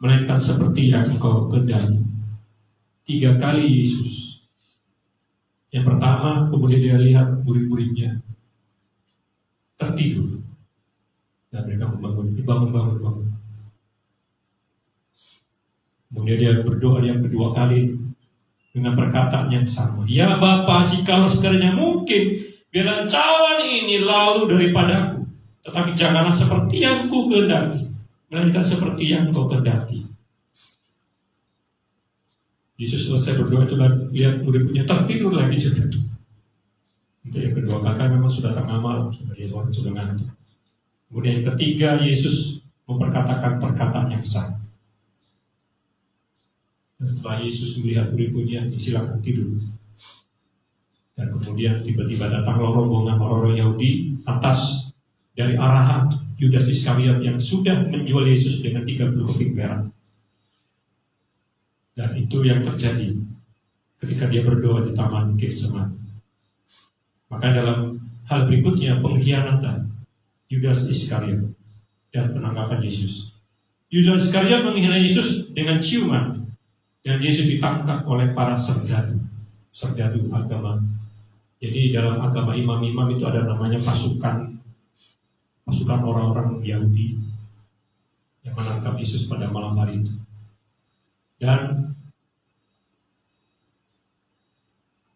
melainkan seperti yang Engkau kehendaki. 3 kali Yesus. Yang pertama, kemudian dia lihat murid-muridnya tertidur dan mereka bangun. Kemudian dia berdoa yang kedua kali dengan perkataan yang sama. Ya Bapa, jikalau sekiranya mungkin, biarlah cawan ini lalu daripadaku, tetapi janganlah seperti yang ku kehendaki, melainkan seperti yang Kau kehendaki. Yesus selesai berdoa itu lihat murid-muridnya tertidur lagi juga. Itu yang kedua kali, memang sudah tengah malam, sudah ngantuk. Kemudian yang ketiga, Yesus memperkatakan perkataan yang sama. Dan setelah Yesus melihat murid-muridnya, silakan tidur. Dan kemudian tiba-tiba datang rombongan orang-orang Yahudi atas dari arahan Yudas Iskariot yang sudah menjual Yesus dengan 30 keping perak. Dan itu yang terjadi ketika dia berdoa di Taman Getsemani. Maka dalam hal berikutnya, pengkhianatan Yudas Iskariot dan penangkapan Yesus. Yudas Iskariot mengkhianati Yesus dengan ciuman, dan Yesus ditangkap oleh para serdadu agama. Jadi dalam agama imam-imam itu ada namanya pasukan orang-orang Yahudi yang menangkap Yesus pada malam hari itu. Dan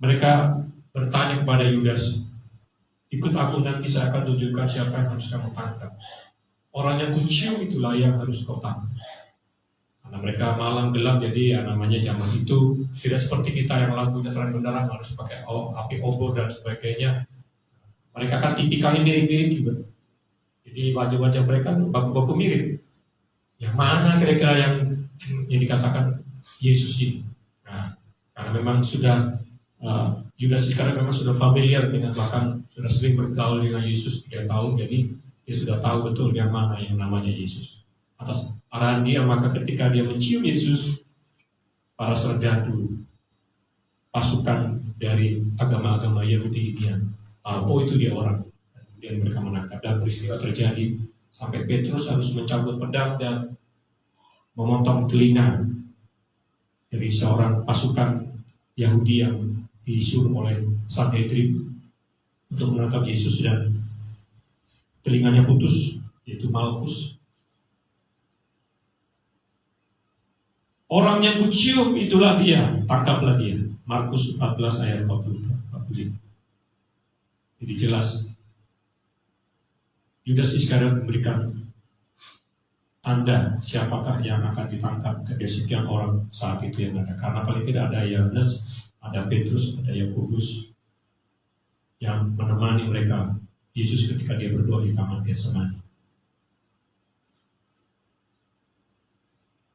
mereka bertanya kepada Yudas, ikut aku, nanti saya akan tunjukkan siapa yang harus kamu tangkap. Orang yang kucium itulah yang harus kau tangkap. Karena mereka malam gelap, jadi namanya zaman itu tidak seperti kita yang lampunya terang benderang harus pakai api obor dan sebagainya. Mereka kan tipikalnya mirip-mirip juga. Jadi wajah-wajah mereka baku-baku mirip. Yang mana kira-kira yang dikatakan Yesus ini? Nah, karena memang sudah Yudas Iskariot memang sudah familiar dengan, bahkan sudah sering bergaul dengan Yesus 3 tahun, jadi dia sudah tahu betul yang mana yang namanya Yesus. Atas arahan dia, maka ketika dia mencium Yesus, para serdadu pasukan dari agama-agama Yahudi yang tahu itu dia orang. Kemudian mereka menangkap, dan peristiwa terjadi sampai Petrus harus mencabut pedang dan memotong telinga dari seorang pasukan Yahudi yang disuruh oleh Sanhedrin untuk menangkap Yesus, dan telinganya putus, yaitu Malkus. Orang yang kucium itulah dia, tangkaplah dia. Markus 14 ayat 45. Jadi jelas Yudas Iskariot memberikan tanda siapakah yang akan ditangkap ke sekian orang saat itu yang ada. Karena paling tidak ada Yohanes, ada Petrus, ada Yakobus yang menemani mereka Yesus ketika dia berdoa di Taman Getsemani.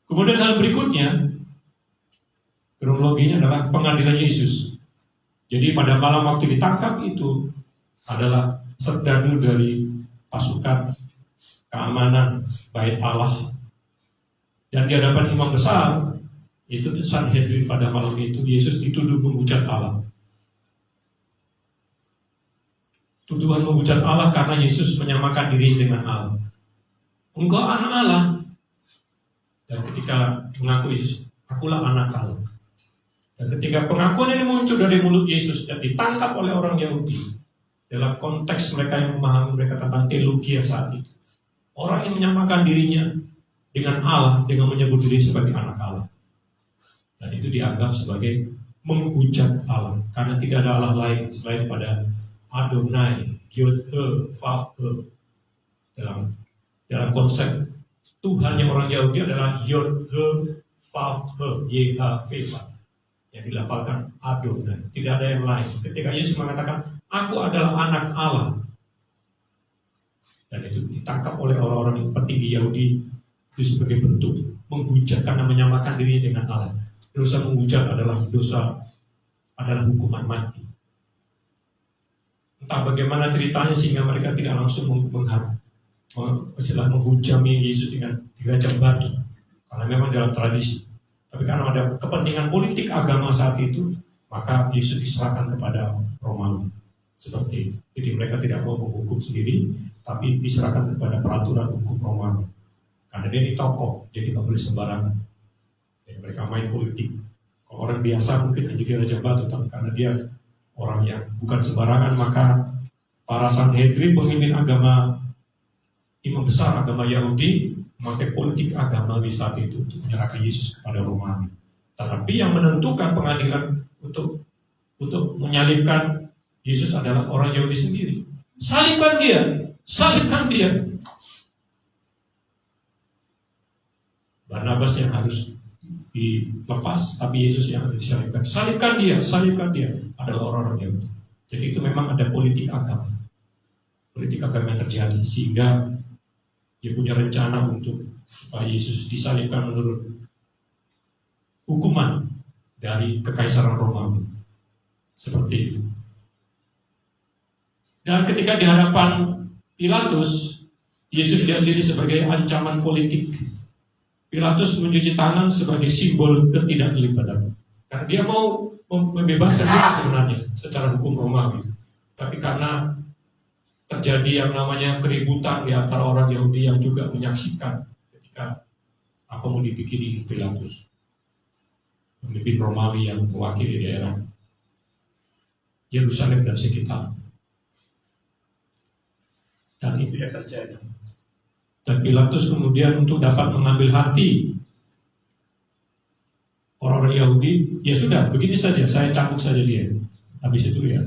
Kemudian hal berikutnya, kronologinya adalah pengadilan Yesus. Jadi pada malam waktu ditangkap itu adalah serdadu dari pasukan keamanan Bait Allah, dan di hadapan imam besar itu Sanhedrin pada malam itu Yesus dituduh menghujat Allah. Tuduhan menghujat Allah karena Yesus menyamakan diri dengan Allah. Engkau anak Allah. Dan ketika mengaku Yesus, akulah anak Allah. Dan ketika pengakuan ini muncul dari mulut Yesus dan ditangkap oleh orang Yahudi, dalam konteks mereka yang memahami mereka tentang teologi saat itu, orang yang menyamakan dirinya dengan Allah dengan menyebut diri sebagai anak Allah, dan itu dianggap sebagai menghujat Allah, karena tidak ada Allah lain selain pada Adonai, Yod-He, Vav-He. Dalam konsep Tuhan yang orang Yahudi adalah Yod-He, Vav-He, Yeh-Ve-Vah, yang dilafalkan Adonai, tidak ada yang lain. Ketika Yesus mengatakan, aku adalah anak Allah, dan itu ditangkap oleh orang-orang petinggi Yahudi itu sebagai bentuk menghujat karena menyamakan dirinya dengan Allah. Dosa menghujat adalah hukuman mati. Entah bagaimana ceritanya sehingga mereka tidak langsung menghujami Yesus dengan dirajam batu, karena memang dalam tradisi. Tapi karena ada kepentingan politik agama saat itu, maka Yesus diserahkan kepada Romawi. Seperti itu. Jadi mereka tidak mau menghukum sendiri, tapi diserahkan kepada peraturan hukum Romawi. Karena dia ini tokoh, jadi nggak boleh sembarangan. Jadi mereka main politik. Kalau orang biasa mungkin hanya dirajam batu, tapi karena dia orang yang bukan sembarangan, maka para Sanhedrin, pemimpin agama, imam besar agama Yahudi, memakai politik agama di saat itu untuk menyerahkan Yesus kepada Romawi. Tetapi yang menentukan pengadilan untuk menyalibkan Yesus adalah orang Yahudi sendiri. Salibkan dia, salibkan dia. Barnabas yang harus dilepas, tapi Yesus yang harus disalibkan. Salibkan dia adalah orang-orang Yahudi. Jadi itu memang ada politik agama yang terjadi, sehingga dia punya rencana untuk supaya Yesus disalibkan menurut hukuman dari kekaisaran Romawi. Seperti itu. Dan ketika di hadapan Pilatus, Yesus lihat diri sebagai ancaman politik. Pilatus mencuci tangan sebagai simbol ketidakterlibatan. Karena dia mau membebaskan Yesus sebenarnya secara hukum Romawi. Tapi karena terjadi yang namanya keributan di antara orang Yahudi yang juga menyaksikan ketika apa mau dibikin ini Pilatus, pemimpin Romawi yang mewakili daerah Yerusalem dan sekitar. Dan itu yang terjadi. Dan Pilatus kemudian untuk dapat mengambil hati orang-orang Yahudi, ya sudah, begini saja, saya cambuk saja dia. Habis itu ya,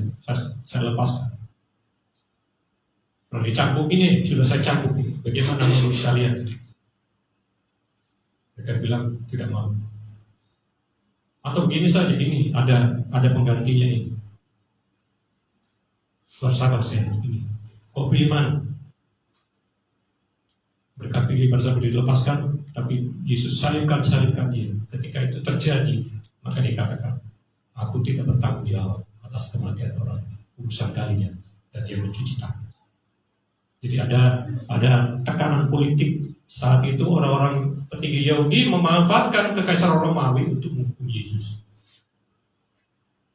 saya lepaskan. Kalau dicambuk ini, sudah saya cambuk ini. Bagaimana menurut kalian? Mereka bilang tidak mau. Atau begini saja, ini ada penggantinya ini. Bersabar saya ini. Kau pilih mana? Mereka pilih pada saat dilepaskan, tapi Yesus salibkan dia. Ketika itu terjadi, maka dikatakan, aku tidak bertanggung jawab atas kematian orang, urusan kalian, dan dia mencuci tangan. Jadi ada tekanan politik saat itu. Orang-orang petinggi Yahudi memanfaatkan kekaisaran Romawi untuk menghukum Yesus.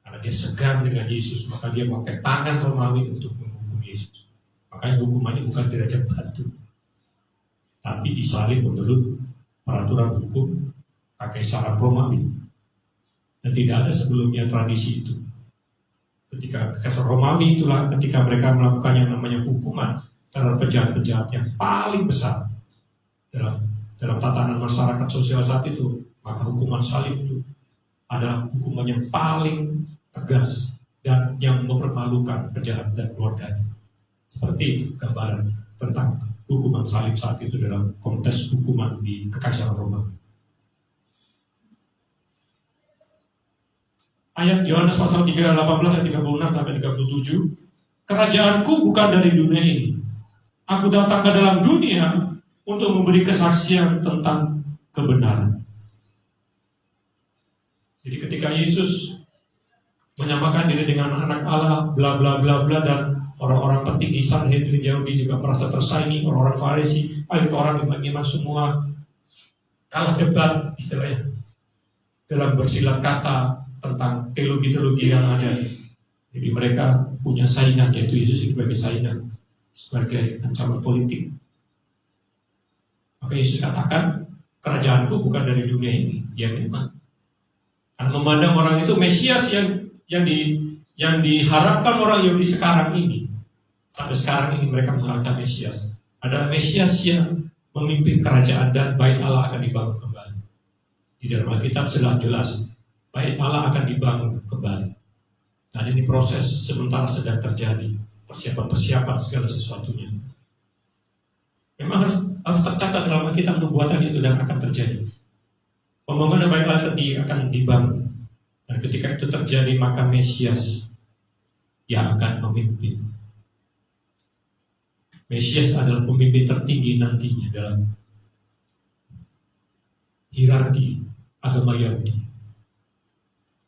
Karena dia segan dengan Yesus, maka dia memakai tangan Romawi untuk menghukum Yesus. Makanya hukumannya bukan derajat batu, tapi disalib menurut peraturan hukum kekaisaran Romawi. Dan tidak ada sebelumnya tradisi itu. Ketika kekaisaran Romawi itulah ketika mereka melakukan yang namanya hukuman terhadap penjahat-penjahat yang paling besar dalam tatanan masyarakat sosial saat itu, maka hukuman salib itu adalah hukuman yang paling tegas dan yang mempermalukan penjahat dan keluarganya. Seperti itu gambaran tentang hukuman salib saat itu dalam konteks hukuman di kekaisaran Romawi. Ayat Yohanes pasal 3, 18 dan 36 sampai 37. Kerajaanku bukan dari dunia ini. Aku datang ke dalam dunia untuk memberi kesaksian tentang kebenaran. Jadi ketika Yesus menyamakan diri dengan anak Allah, bla bla bla bla, dan orang-orang petinggi Sanhedrin Yahudi juga merasa tersaingi, orang-orang Farisi, itu orang iman semua kalah debat istilahnya dalam bersilat kata tentang teologi-teologi yang ada. Jadi mereka punya saingan, yaitu Yesus sebagai saingan, sebagai ancaman politik. Maka Yesus katakan, kerajaanku bukan dari dunia ini. Ya memang, karena memandang orang itu Mesias yang diharapkan orang Yahudi sekarang ini. Sampai sekarang ini mereka mengharapkan Mesias adalah Mesias yang memimpin kerajaan dan bait Allah akan dibangun kembali. Di dalam Alkitab sudah jelas, bait Allah akan dibangun kembali. Dan ini proses sementara sedang terjadi, persiapan segala sesuatunya. Memang harus tercatat dalam Alkitab nubuatan itu dan akan terjadi. Pembangunan bait Allah tadi akan dibangun. Dan ketika itu terjadi, maka Mesias yang akan memimpin. Mesias adalah pemimpin tertinggi nantinya dalam hierarki agama Yahudi.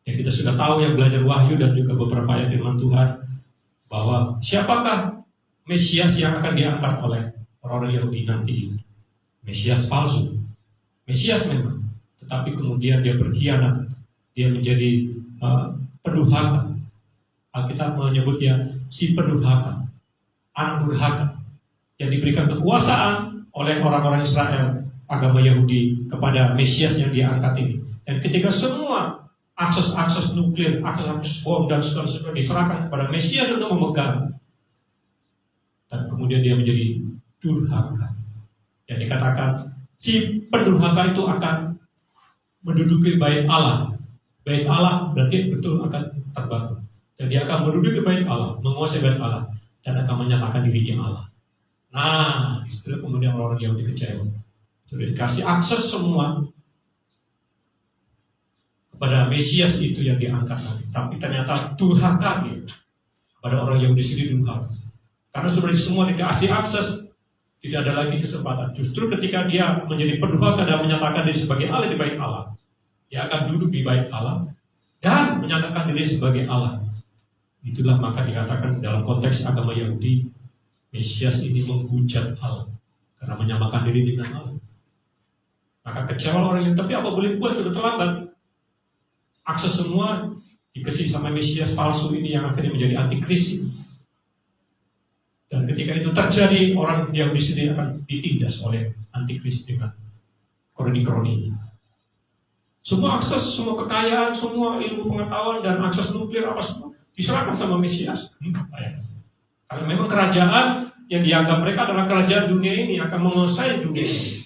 Dan kita sudah tahu yang belajar Wahyu dan juga beberapa ayat firman Tuhan, bahwa siapakah Mesias yang akan diangkat oleh orang-orang Yahudi nanti ini? Mesias palsu. Mesias memang, tetapi kemudian dia berkhianat. Dia menjadi pendurhaka. Alkitab menyebutnya si pendurhaka, anak durhaka, yang diberikan kekuasaan oleh orang-orang Israel, agama Yahudi, kepada Mesias yang diangkat ini. Dan ketika semua akses nuklir, akses bom dan segala sesuatu diserahkan kepada Mesias untuk memegang, dan kemudian dia menjadi durhaka. Yang dikatakan si pendurhaka itu akan menduduki bait Allah. Bait Allah berarti betul akan terbangun. Dan dia akan menduduki bait Allah, menguasai bait Allah, dan akan menyatakan dirinya Allah. Nah, istilah kemudian orang Yahudi kecewa. Sudah dikasih akses semua kepada Mesias itu yang diangkat nanti. Tapi ternyata durhaka dia. Pada orang Yahudi sendiri durhaka. Karena sudah semua dikasih akses, tidak ada lagi kesempatan. Justru ketika dia menjadi pendurhaka dan menyatakan diri sebagai Allah di bait Allah, dia akan duduk di bait Allah dan menyatakan diri sebagai Allah. Itulah maka dikatakan dalam konteks agama Yahudi, Mesias ini menghujat Allah karena menyamakan diri dengan Allah. Maka kecewa orang yang, tapi apa boleh buat, sudah terlambat. Akses semua dikasih sama Mesias palsu ini yang akhirnya menjadi antikristus. Dan ketika itu terjadi, orang Yahudi sendiri akan ditindas oleh antikristus dengan kroni-kroni ini. Semua akses, semua kekayaan, semua ilmu pengetahuan dan akses nuklir apa semua diserahkan sama Mesias. Karena memang kerajaan yang dianggap mereka adalah kerajaan dunia ini akan menguasai dunia ini.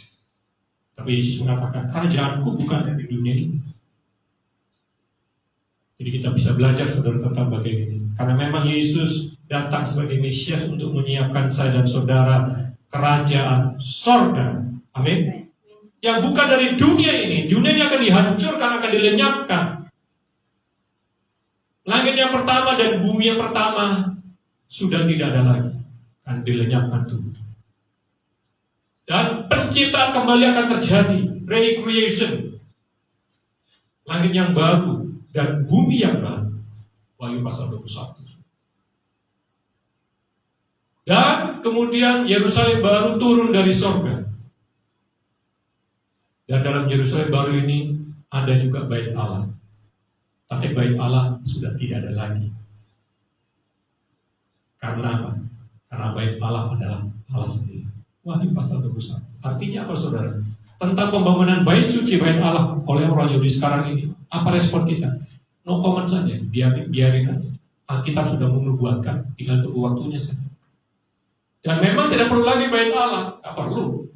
Tapi Yesus mengatakan, kerajaanku bukan dari dunia ini. Jadi kita bisa belajar saudara tentang bagian ini. Karena memang Yesus datang sebagai Mesias untuk menyiapkan saya dan saudara kerajaan sorga. Amin. Yang bukan dari dunia ini. Dunia ini akan dihancurkan, akan dilenyapkan. Langit yang pertama dan bumi yang pertama sudah tidak ada lagi, akan dilenyapkan tuh. Dan penciptaan kembali akan terjadi, recreation, langit yang baru dan bumi yang baru. Wahyu pasal 21. Dan kemudian Yerusalem baru turun dari sorga. Dan dalam Yerusalem baru ini ada juga bait Allah. Tapi bait Allah sudah tidak ada lagi. Karena apa? Karena bait Allah adalah Allah sendiri. Wahyu pasal 21. Artinya apa, saudara? Tentang pembangunan bait suci, bait Allah oleh orang Yahudi sekarang ini, apa respon kita? No comment saja, biarin aja. Alkitab sudah menubuatkan, tinggal tunggu waktunya saja. Dan memang tidak perlu lagi bait Allah, nggak perlu.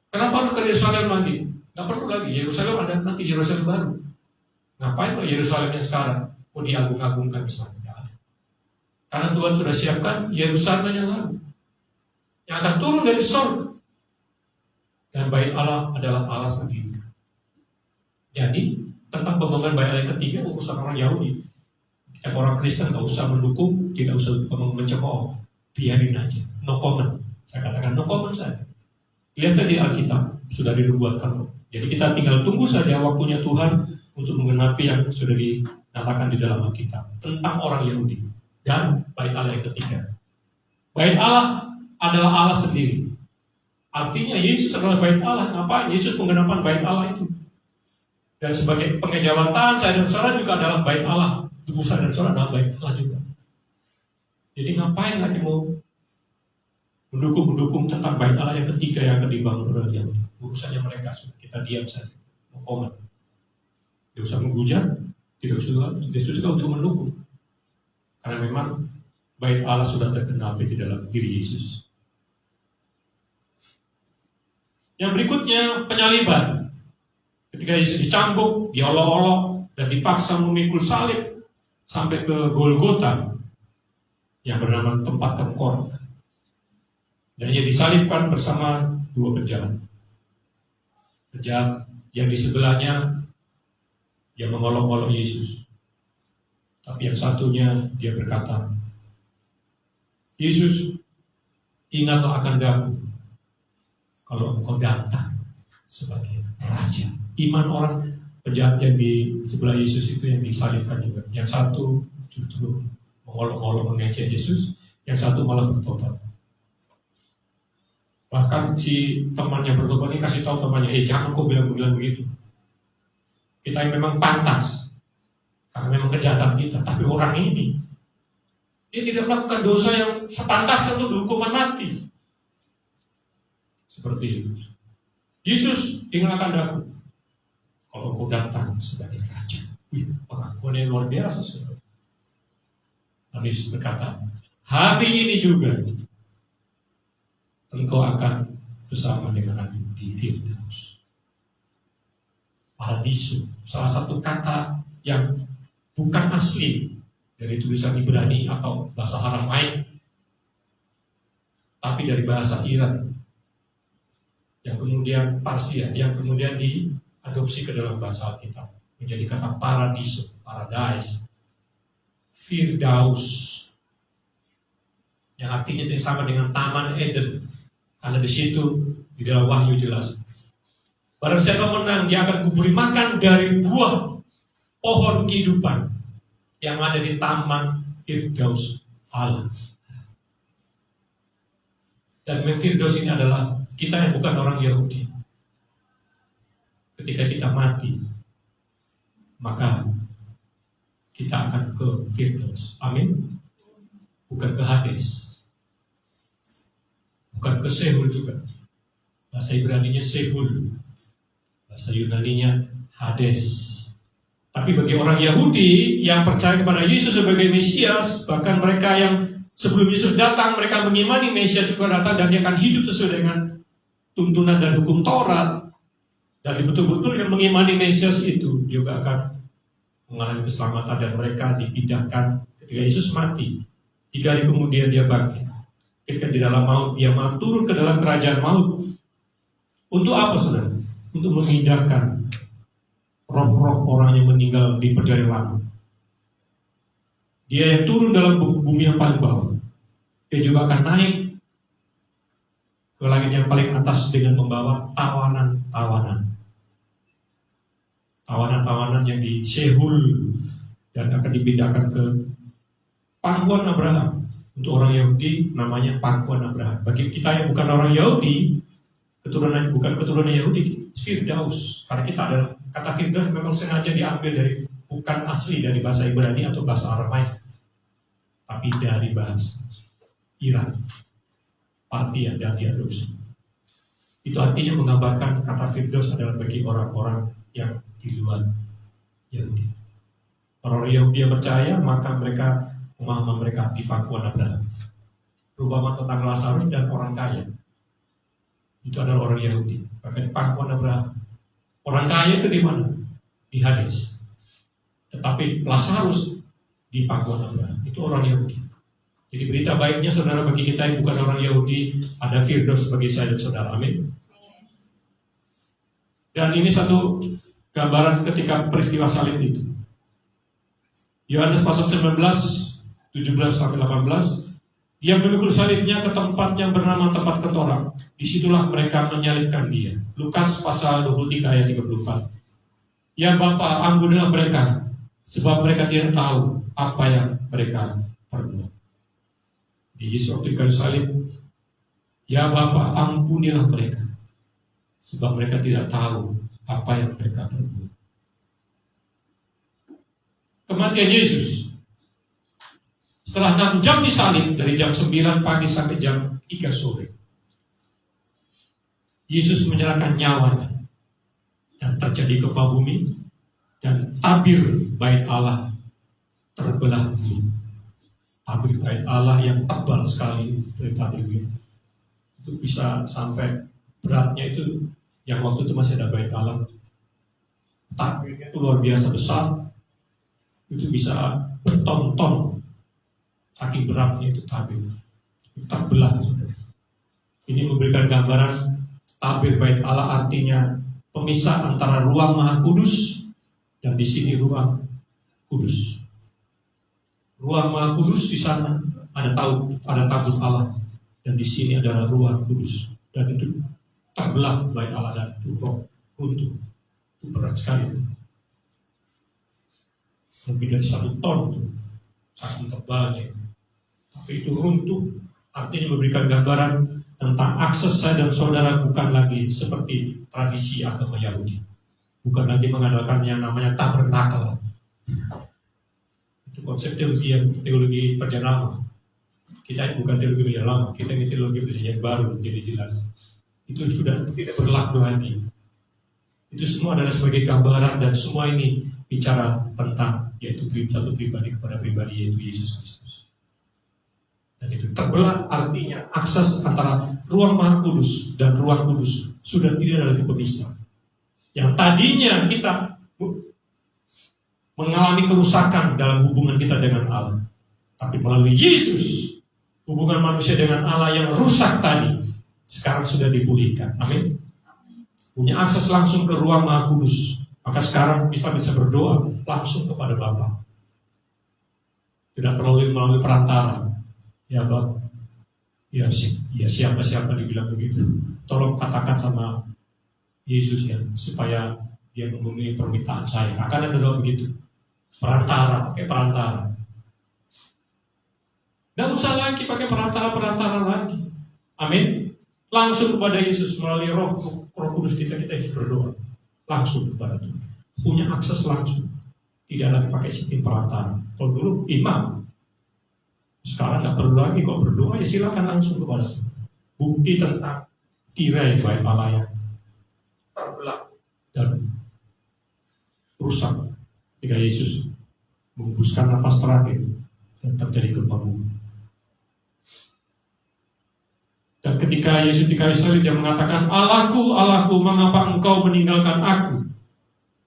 Kenapa harus ke Yerusalem lagi? Nggak perlu lagi. Yerusalem ada nanti Yerusalem baru. Ngapain kok Yerusalem yang sekarang mau diagung-agungkan misalnya? Karena Tuhan sudah siapkan Yerusalem yang baru, yang akan turun dari surga. Dan bait Allah adalah Allah sendiri. Jadi tentang pembangunan bait Allah yang ketiga urusan orang Yahudi. Kita orang Kristen nggak usah mendukung, tidak usah mencemooh. Biarin aja, no comment. Saya katakan no comment saja. Lihat saja di Alkitab, sudah dinubuatkan. Jadi kita tinggal tunggu saja waktunya Tuhan untuk menggenapi yang sudah dinyatakan di dalam Alkitab tentang orang Yahudi dan bait Allah yang ketiga. Bait Allah adalah Allah sendiri. Artinya Yesus adalah bait Allah. Ngapain? Yesus menggenapi bait Allah itu. Dan sebagai pengejawatan saya dan saudara juga adalah bait Allah. Tubuh saya dan saudara adalah bait Allah juga. Jadi ngapain lagi mau mendukung tentang bait Allah yang ketiga yang akan dibangun oleh Yahudi? Urusannya mereka, sudah kita diam saja, mau komen. Tidak usah menghujat, tidak usah untuk mendukung. Karena memang bait Allah sudah tergenapi di dalam diri Yesus. Yang berikutnya penyaliban. Ketika Yesus dicambuk, diolok-olok dan dipaksa memikul salib sampai ke Golgota, yang bernama tempat tengkorak. Dan ia disalibkan bersama dua penjahat. Penjahat yang di sebelahnya dia mengolok-olok Yesus. Tapi yang satunya dia berkata, Yesus, ingatlah akan daku kalau engkau datang sebagai raja. Iman orang penjahat yang di sebelah Yesus itu yang disalibkan juga. Yang satu justru mengolok-olok mengejek Yesus, yang satu malah bertobat. Bahkan si temannya bertobat ini kasih tahu temannya, jangan kau bilang begitu. Kita yang memang pantas, karena memang kejahatan kita. Tapi orang ini, dia tidak melakukan dosa yang sepantasnya untuk dihukuman mati. Seperti itu. Yesus, ingatkan aku, kalau kau datang sebagai raja. Pengakuan yang luar biasa, saudara. Lalu Yesus berkata, hari ini juga engkau akan bersama dengan aku di Firdaus. Paradiso, salah satu kata yang bukan asli dari tulisan Ibrani atau bahasa Arab lain, tapi dari bahasa Iran yang kemudian Parsia, yang kemudian diadopsi ke dalam bahasa Alkitab menjadi kata paradiso, paradise, Firdaus, yang artinya sama dengan Taman Eden, karena di situ di dalam Wahyu jelas, barang siapa menang dia akan kuberi makan dari buah pohon kehidupan yang ada di Taman Firdaus Allah. Dan Firdaus ini adalah kita yang bukan orang Yahudi. Ketika kita mati, maka kita akan ke Firdaus. Amin. Bukan ke Hades. Bukan ke Seoul juga. Bahasa Ibraninya Seoul. Bahasa Yunaninya Hades. Tapi bagi orang Yahudi yang percaya kepada Yesus sebagai Mesias, bahkan mereka yang sebelum Yesus datang, mereka mengimani Mesias juga datang dan dia akan hidup sesuai dengan tuntunan dan hukum Taurat. Dan betul-betul yang mengimani Mesias itu juga akan mengalami keselamatan dan mereka dipindahkan ketika Yesus mati. 3 hari kemudian dia bangkit. Ketika di dalam maut, dia mau turun ke dalam kerajaan maut. Untuk apa, saudara? Untuk memindahkan roh-roh orang yang meninggal di perjalanan lama. Dia yang turun dalam bumi yang paling bawah. Dia juga akan naik ke langit yang paling atas dengan membawa tawanan-tawanan. Tawanan-tawanan yang di Seoul dan akan dipindahkan ke pangkuan Abraham. Untuk orang Yahudi namanya pangkuan Abraham. Bagi kita yang bukan orang Yahudi, bukan keturunan Yahudi, Firdaus. Karena kita adalah kata Firdaus memang sengaja diambil dari, bukan asli dari bahasa Ibrani atau bahasa Aramaik, tapi dari bahasa Iran. Partia dan Firdaus. Itu artinya menggambarkan kata Firdaus adalah bagi orang-orang yang di luar Yahudi. Orang Yahudi yang percaya, maka mereka pemahaman mereka di pangkuan Abraham. Perumpamaan tentang Lazarus dan orang kaya itu adalah orang Yahudi. Bahkan pangkuan Abraham. Orang kaya itu di mana? Di Hades. Tetapi Lazarus di pangkuan Abraham. Itu orang Yahudi. Jadi berita baiknya saudara bagi kita yang bukan orang Yahudi, ada Firdaus bagi saya dan saudara. Amin. Dan ini satu gambaran ketika peristiwa salib itu. Yohanes pasal 19, 17-18, dia memikul salibnya ke tempat yang bernama tempat ketorak. Disitulah mereka menyalibkan dia. Lukas pasal 23 ayat 34. Ya Bapa, ampunilah mereka, sebab mereka tidak tahu apa yang mereka perbuat. Yesus waktu di kayu salib, ya Bapa, ampunilah mereka, sebab mereka tidak tahu apa yang mereka perbuat. Kematian Yesus setelah 6 jam disalib, dari jam 9 pagi sampai jam 3 sore, Yesus menyerahkan nyawanya dan terjadi gempa bumi dan tabir bait Allah terbelah dulu. Tabir bait Allah yang tebal sekali dari tabirnya itu bisa sampai beratnya itu, yang waktu itu masih ada bait Allah, tabirnya itu luar biasa besar, itu bisa berton-ton. Saking beratnya itu tabir, terbelah. Ini memberikan gambaran tabir bait Allah artinya pemisah antara ruang Maha Kudus dan di sini ruang kudus. Ruang Maha Kudus di sana ada tabut Allah dan di sini adalah ruang kudus, dan itu terbelah bait Allah dan itu runtuh. Itu berat sekali. Lebih dari 1 ton itu, saking tebalnya itu. Tapi itu runtuh, artinya memberikan gambaran tentang akses saya dan saudara bukan lagi seperti tradisi agama Yahudi. Bukan lagi mengandalkan yang namanya tabernakel. Itu konsep teologi perjanjian lama. Kita bukan teologi perjanjian lama, kita ini teologi perjanjian baru, jadi jelas. Itu sudah tidak berlaku lagi. Itu semua adalah sebagai gambaran, dan semua ini bicara tentang yaitu satu pribadi kepada pribadi, yaitu Yesus Kristus. Dan itu terbelah artinya akses antara ruang Maha Kudus dan ruang kudus sudah tidak ada lagi pemisah. Yang tadinya kita mengalami kerusakan dalam hubungan kita dengan Allah, tapi melalui Yesus hubungan manusia dengan Allah yang rusak tadi sekarang sudah dipulihkan. Amin. Punya akses langsung ke ruang Maha Kudus. Maka sekarang kita bisa berdoa langsung kepada Bapa. Tidak perlu melalui perantara. Ya Bap, ya siapa-siapa dibilang begitu. Tolong katakan sama Yesus ya, supaya dia memenuhi permintaan saya. Akan ada doa begitu. Perantara, pakai perantara. Tidak usah lagi pakai perantara lagi. Amin. Langsung kepada Yesus melalui Roh Kudus kita harus berdoa. Langsung kepada Dia. Punya akses langsung. Tidak lagi pakai sistem perantara. Kalau dulu imam, sekarang nggak perlu lagi kok berdoa, ya silakan langsung kepada Tuhan. Bukti tentang tirai bait Allah yang terbelah dan rusak ketika Yesus menghembuskan nafas terakhir dan terjadi gempa bumi. Dan ketika Yesus di kayu salib, dia mengatakan, Allahku, Allahku, mengapa engkau meninggalkan aku?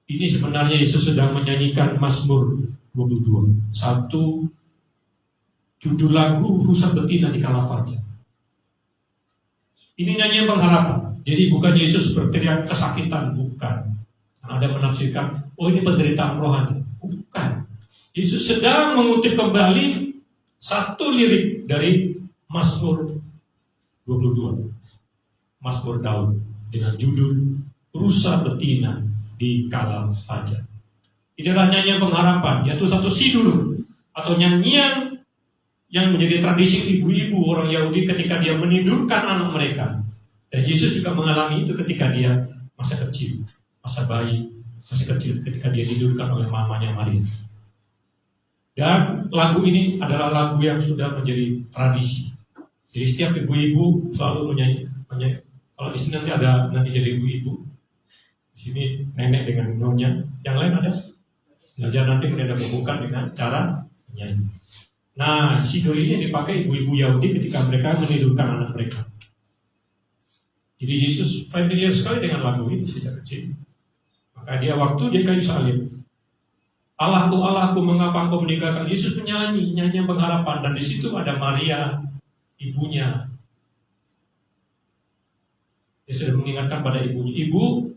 Ini sebenarnya Yesus sedang menyanyikan Mazmur 22. Satu judul lagu Rusak Betina di Kala Fajar. Ini nyanyian pengharapan. Jadi bukan Yesus berteriak kesakitan, bukan. Ada menafsirkan, oh ini penderitaan rohani. Bukan. Yesus sedang mengutip kembali satu lirik dari Mazmur 22. Mazmur Daud dengan judul Rusa Betina di Kala Fajar. Ini adalah nyanyian pengharapan, yaitu satu sidur atau nyanyian yang menjadi tradisi ibu-ibu orang Yahudi ketika dia menidurkan anak mereka. Dan Yesus juga mengalami itu ketika dia masa kecil, masa bayi, masih kecil, ketika dia tidurkan oleh mamanya Maria. Dan lagu ini adalah lagu yang sudah menjadi tradisi. Jadi setiap ibu-ibu selalu menyanyi. Kalau di sini nanti jadi ibu-ibu. Di sini nenek dengan nyonya. Yang lain ada. Belajar nanti mereka membuka dengan cara menyanyi. Nah, sidur ini dipakai ibu-ibu Yahudi ketika mereka menidurkan anak mereka. Jadi Yesus familiar sekali dengan lagu ini sejak kecil. Maka dia waktu dia kayu salib, Allahku, Allahku, mengapa engkau meninggalkan? Yesus menyanyi nyanyian pengharapan, dan di situ ada Maria, ibunya. Dia sudah mengingatkan pada ibunya. Ibu,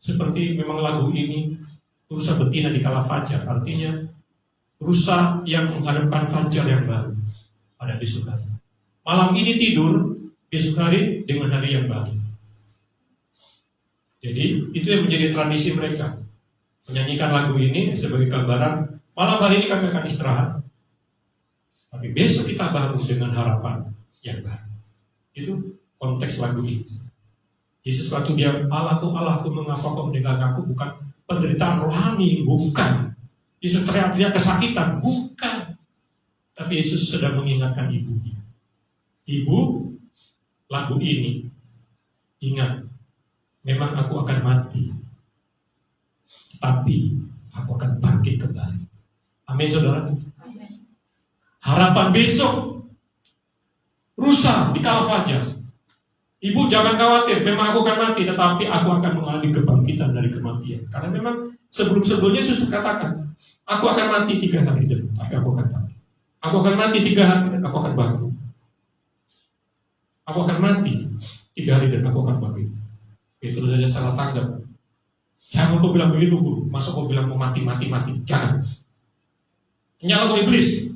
seperti memang lagu ini, rusa betina di kala fajar, artinya rusa yang menghadapkan fajar yang baru pada besok hari. Malam ini tidur, besok hari dengan hari yang baru. Jadi itu yang menjadi tradisi mereka, menyanyikan lagu ini sebagai gambaran malam hari ini kami akan istirahat, tapi besok kita baru dengan harapan yang baru. Itu konteks lagu ini. Yesus waktu dia Allahku, Allahku, mengapa kau meninggalkan aku, bukan penderitaan rohani, bukan. Yesus teriak-teriak kesakitan, bukan. Tapi Yesus sedang mengingatkan ibunya. Ibu, lagu ini, ingat, memang aku akan mati, tetapi aku akan bangkit kembali. Amin, saudara. Amin. Harapan besok, rusa di kala fajar. Ibu jangan khawatir, memang aku akan mati, tetapi aku akan mengalami kebangkitan dari kematian. Karena memang sebelum-sebelumnya Yesus katakan, aku akan mati 3 hari, tapi aku akan bangkit. Aku akan mati 3 hari dan aku akan bangkit. Aku akan mati 3 hari dan aku akan bangkit. Itu saja salah tanggap. Jangan kau bilang begitu, guru. Masa kau bilang mau mati. Jangan. Nyala kau iblis.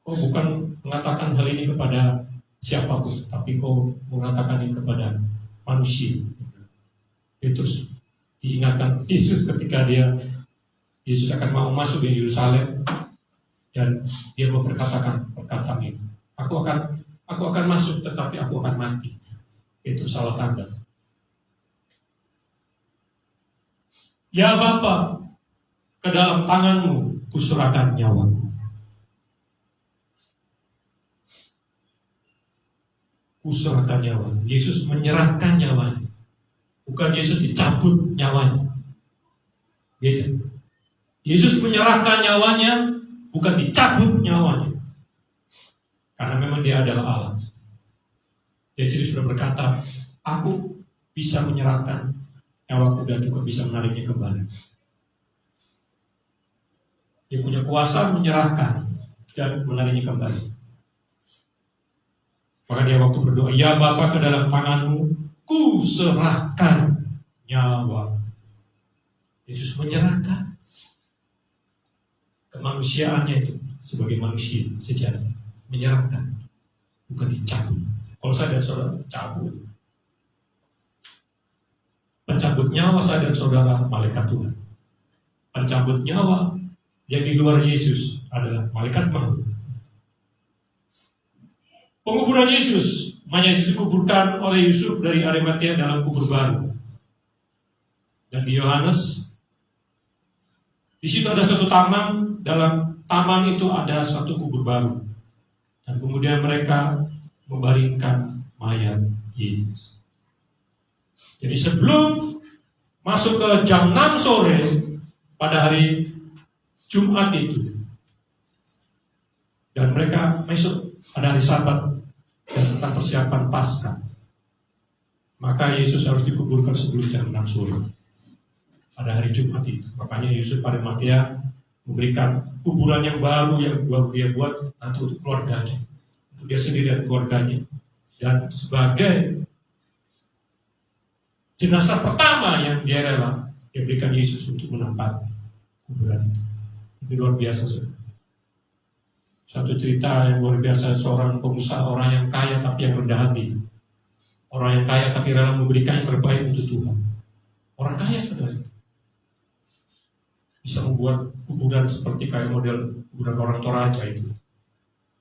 Kau bukan mengatakan hal ini kepada siapapun, tapi kau mengatakan ini kepada manusia. Petrus diingatkan Yesus ketika Yesus akan mau masuk di Yerusalem, dan dia memperkatakan perkataan ini. Aku akan masuk, tetapi aku akan mati. Itu salah tanggap. Ya Bapa, ke dalam tanganmu kuserahkan nyawaku. Kuserahkan nyawaku. Yesus menyerahkan nyawanya. Bukan Yesus dicabut nyawanya. Beda. Yesus menyerahkan nyawanya, bukan dicabut nyawanya. Karena memang dia adalah Allah. Yesus sudah berkata, aku bisa menyerahkan nyawaku dan juga bisa menariknya kembali. Dia punya kuasa menyerahkan dan menariknya kembali. Maka dia waktu berdoa, ya Bapa, ke dalam tanganmu ku serahkan nyawa. Yesus menyerahkan kemanusiaannya itu sebagai manusia sejati, menyerahkan, bukan dicabut. Kalau saya dan saudara dicabut, pencabut nyawa saya dan saudara malaikat Tuhan. Pencabut nyawa yang di luar Yesus adalah malaikat maut. Penguburan Yesus, Yesus dikuburkan oleh Yusuf dari Arimatea dalam kubur baru. Dan di Yohanes, di situ ada satu taman, dalam taman itu ada satu kubur baru. Dan kemudian mereka membaringkan mayat Yesus. Jadi sebelum masuk ke jam 6 sore pada hari Jumat itu, dan mereka masuk pada hari Sabat dan tentang persiapan Paskah, maka Yesus harus dikuburkan sebelum jam 6 sore pada hari Jumat itu. Makanya Yusuf Arimatea memberikan kuburan yang baru dia buat nanti untuk keluarganya, untuk dia sendiri dan keluarganya, dan sebagai jenazah pertama yang dia rela dia berikan Yesus untuk menempati kuburan itu. Ini luar biasa, saudara. Satu cerita yang luar biasa, seorang pengusaha, orang yang kaya tapi yang rendah hati. Orang yang kaya tapi rela memberikan yang terbaik untuk Tuhan. Orang kaya saudara bisa membuat kuburan seperti kayak model kuburan orang Toraja itu.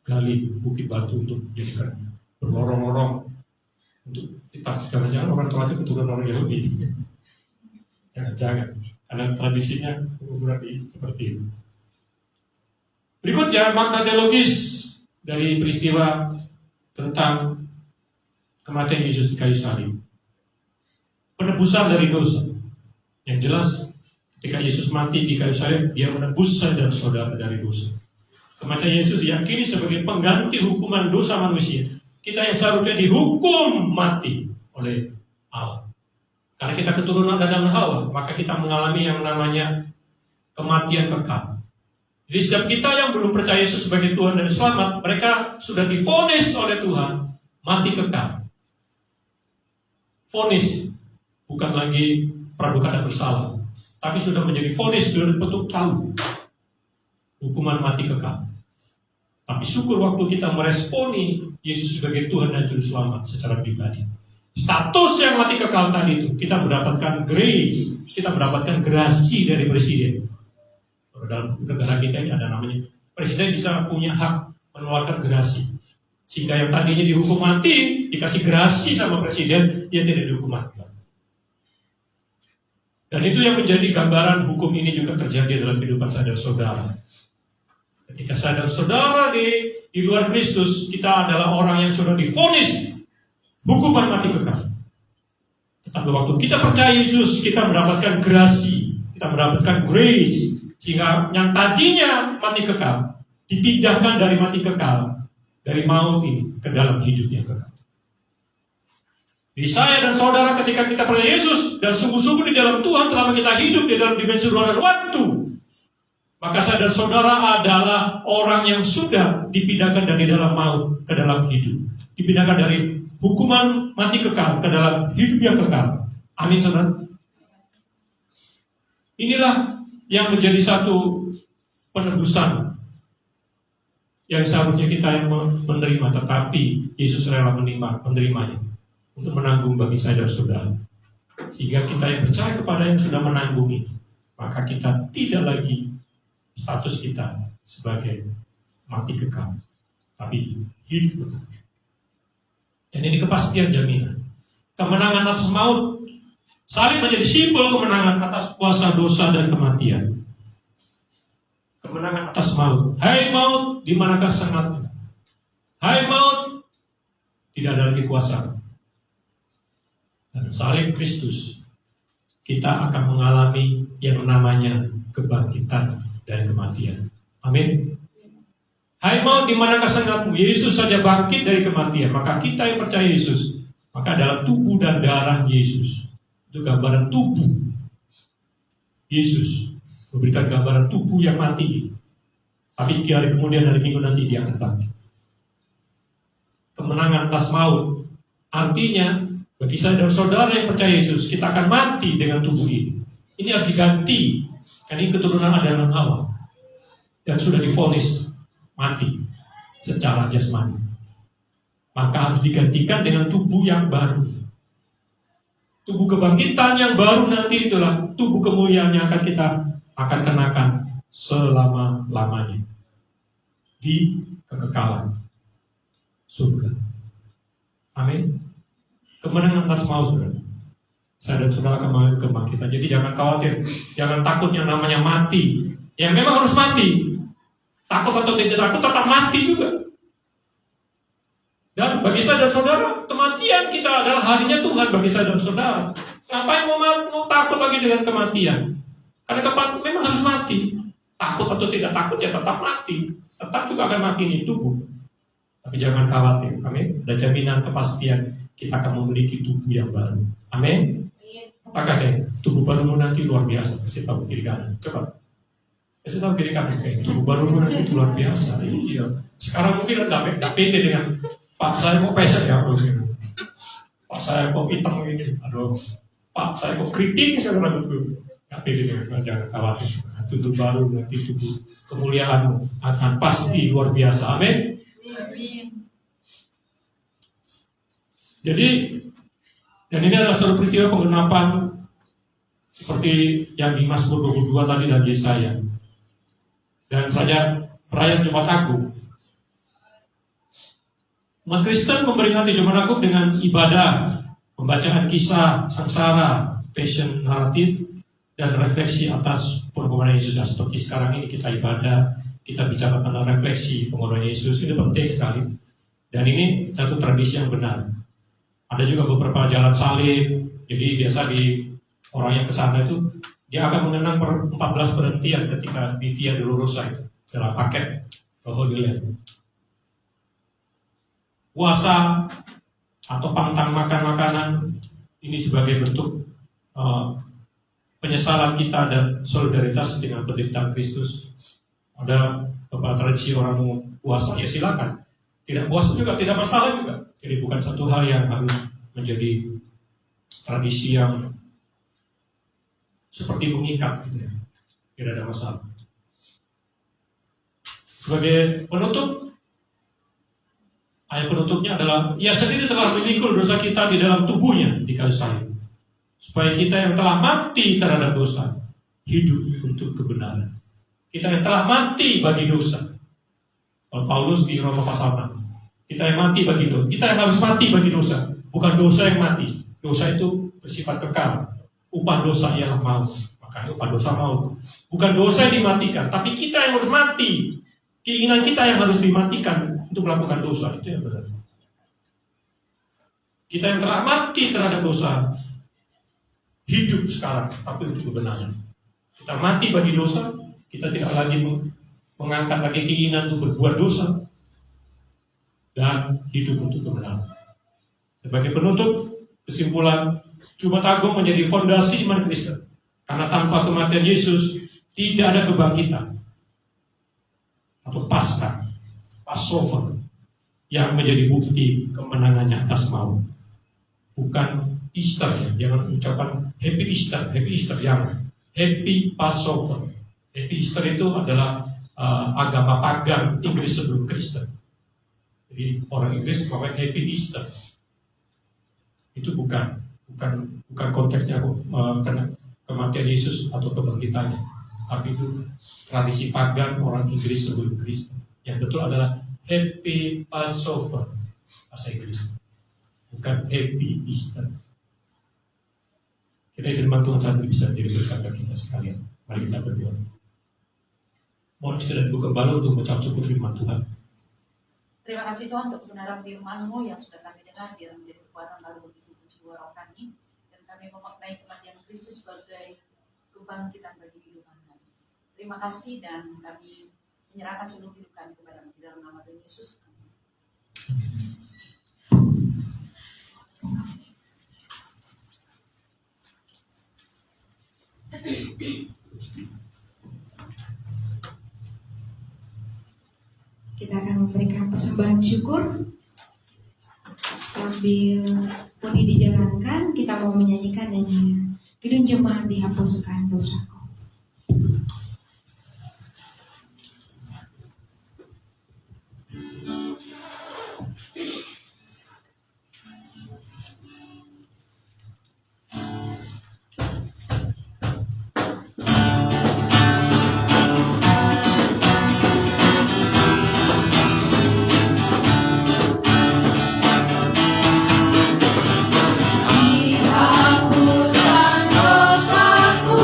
Gali bukit batu untuk jadikan berlorong-lorong untuk kita. Jangan-jangan orang Toraja keturunan orang Yahudi. Jangan-jangan. Karena tradisinya kuburan seperti itu. Berikutnya makna teologis dari peristiwa tentang kematian Yesus di kayu salib. Penebusan dari dosa. Yang jelas ketika Yesus mati di kayu salib, dia menebus saudara-saudara dari dosa. Kematian Yesus diyakini sebagai pengganti hukuman dosa manusia. Kita yang seharusnya dihukum mati oleh Allah. Karena kita keturunan Adam dan Hawa, maka kita mengalami yang namanya kematian kekal. Jadi setiap kita yang belum percaya Yesus sebagai Tuhan dan Selamat, mereka sudah divonis oleh Tuhan mati kekal. Vonis bukan lagi praduga dan bersalah, tapi sudah menjadi vonis, sudah dipetuk tahu hukuman mati kekal. Tapi syukur waktu kita meresponi Yesus sebagai Tuhan dan Juru Selamat secara pribadi. Status yang mati kekal tadi itu, kita mendapatkan grace, kita mendapatkan grasi dari Presiden. Dalam negara kita ini ada namanya Presiden bisa punya hak mengeluarkan grasi. Sehingga yang tadinya dihukum mati, dikasih grasi sama Presiden, dia tidak dihukum mati. Dan itu yang menjadi gambaran hukum ini juga terjadi dalam kehidupan saudara-saudara. Ketika saudara-saudara di luar Kristus, kita adalah orang yang sudah divonis hukuman mati kekal. Tetapi waktu kita percaya Yesus, kita mendapatkan grasi, kita mendapatkan grace, sehingga yang tadinya mati kekal dipindahkan dari mati kekal, dari maut ini ke dalam hidup yang kekal. Jadi saya dan saudara ketika kita percaya Yesus dan sungguh-sungguh di dalam Tuhan selama kita hidup di dalam dimensi ruang dan waktu, maka saya dan saudara adalah orang yang sudah dipindahkan dari dalam maut ke dalam hidup, dipindahkan dari hukuman mati kekal ke dalam hidup yang kekal. Amin, saudara. Inilah yang menjadi satu penebusan yang seharusnya kita yang menerima, tetapi Yesus rela menerimanya untuk menanggung bagi saya dan saudara. Sehingga kita yang percaya kepada yang sudah menanggung ini, maka kita tidak lagi status kita sebagai mati kekal, tapi hidup kekal. Dan ini kepastian jaminan. Kemenangan atas maut salib menjadi simbol kemenangan atas kuasa dosa dan kematian. Kemenangan atas maut. Hai maut, di manakah sengatmu? Hai maut, tidak ada lagi kuasa. Dan salib Kristus, kita akan mengalami yang namanya kebangkitan dari kematian. Amin. Hai maut, di manakah sengatmu? Yesus saja bangkit dari kematian. Maka kita yang percaya Yesus, maka dalam tubuh dan darah Yesus, itu gambaran tubuh Yesus, memberikan gambaran tubuh yang mati. Tapi hari kemudian, hari Minggu nanti dia akan bangkit. Kemenangan atas maut, artinya bagi saya dan saudara yang percaya Yesus, kita akan mati dengan tubuh ini. Ini harus diganti, karena ini keturunan Adam dan Hawa, dan sudah divonis mati secara jasmani. Maka harus digantikan dengan tubuh yang baru. Tubuh kebangkitan yang baru nanti itulah tubuh kemuliaan yang akan kita akan kenakan selama-lamanya di kekekalan surga. Amin. Kemenangan atas maut, saudara. Saya dan saudara akan mengalami kebangkitan. Jadi jangan khawatir, jangan takut yang namanya mati. Ya memang harus mati. Takut atau tidak takut, tetap mati juga. Dan bagi saya dan saudara, kematian kita adalah harinya Tuhan bagi saya dan saudara. Ngapain mau takut lagi dengan kematian? Karena memang harus mati. Takut atau tidak takut, ya tetap mati. Tetap juga akan mati ini tubuh. Tapi jangan khawatir, amin. Ada jaminan kepastian kita akan memiliki tubuh yang baru. Amin. Apakah tubuh barumu nanti luar biasa? Kasih tahu kiri kanan. Coba. Kasih tahu kiri kanan. Tubuh barumu nanti itu luar biasa. Iya. Sekarang mungkin tidak pede dengan Pak saya kok pesek ya. Pak saya kok hitam begini. Aduh. Pak saya kok keriting sekarang rambutku. Tidak pede dengan, jangan khawatir. Tubuh baru nanti tubuh kemuliaanmu akan pasti luar biasa. Amin. Jadi Dan ini adalah suatu peristiwa penggenapan seperti yang di Mazmur 22 tadi dan Yesaya. Dan perayaan Jumat Agung, umat Kristen memperingati Jumat Agung dengan ibadah, pembacaan kisah sangsara, passion naratif, dan refleksi atas pengorbanan Yesus. Seperti sekarang ini kita ibadah, kita bicara tentang refleksi pengorbanan Yesus, ini penting sekali. Dan ini satu tradisi yang benar. Ada juga beberapa jalan salib, jadi biasa di orang yang ke sana itu dia akan mengenang 14 perhentian ketika di Via Dolorosa itu dalam paket Holy Land. Puasa atau pantang makan makanan ini sebagai bentuk penyesalan kita dan solidaritas dengan penderitaan Kristus. Ada beberapa tradisi orang mau puasa, ya silakan. Tidak puasa juga tidak masalah juga. Jadi bukan satu hal yang harus menjadi tradisi yang seperti mengikat, gitu ya. Tidak ada masalah. Sebagai penutup, ayat penutupnya adalah Ia sendiri telah memikul dosa kita di dalam tubuhnya di kayu salib, supaya kita yang telah mati terhadap dosa hidup untuk kebenaran. Kita yang telah mati bagi dosa. Kalau Paulus di Roma pasal 6, kita yang mati bagi dosa. Kita yang harus mati bagi dosa, bukan dosa yang mati. Dosa itu bersifat kekal. Upah dosa ialah maut. Makanya upah dosa maut. Bukan dosa yang dimatikan, tapi kita yang harus mati. Keinginan kita yang harus dimatikan untuk melakukan dosa, itu yang benar. Kita yang telah mati terhadap dosa hidup sekarang, tapi untuk kebenaran. Kita mati bagi dosa, kita tidak lagi mengangkat lagi keinginan untuk berbuat dosa, dan hidup untuk kebenaran. Sebagai penutup, kesimpulan, Jumat Agung menjadi fondasi iman Kristen. Karena tanpa kematian Yesus tidak ada kebangkitan atau Passover yang menjadi bukti kemenangannya atas maut. Bukan Easter ya, jangan ucapan Happy Easter jangan. Happy Passover. Happy Easter itu adalah agama pagan Inggris sebelum Kristen. Jadi orang Inggris mengatakan Happy Easter. Itu bukan konteksnya karena kematian Yesus atau kebangkitannya, tapi itu tradisi pagan orang Inggris sebelum Kristen. Yang betul adalah Happy Passover bahasa Inggris, bukan Happy Easter. Kita firman Tuhan saat ini bisa menjadi berkat bagi kita sekalian. Mari kita berdoa. Mohon istirahat ibu kembali untuk mengucap syukur firman Tuhan. Terima kasih Tuhan untuk kebenaran firman-Mu yang sudah kami dengar, biar menjadi kekuatan baru bagi tubuh jiwa roh kami, dan kami memaknai kematian Kristus sebagai kebangkitan bagi kehidupan kami. Terima kasih, dan kami menyerahkan seluruh hidup kami kepada-Mu di dalam nama Tuhan Yesus. Kita akan memberikan persembahan syukur. Sambil puni dijalankan, kita mau menyanyikan nyanyian Kidung Jemaat Dihapuskan Dosaku. Dihapuskan dosaku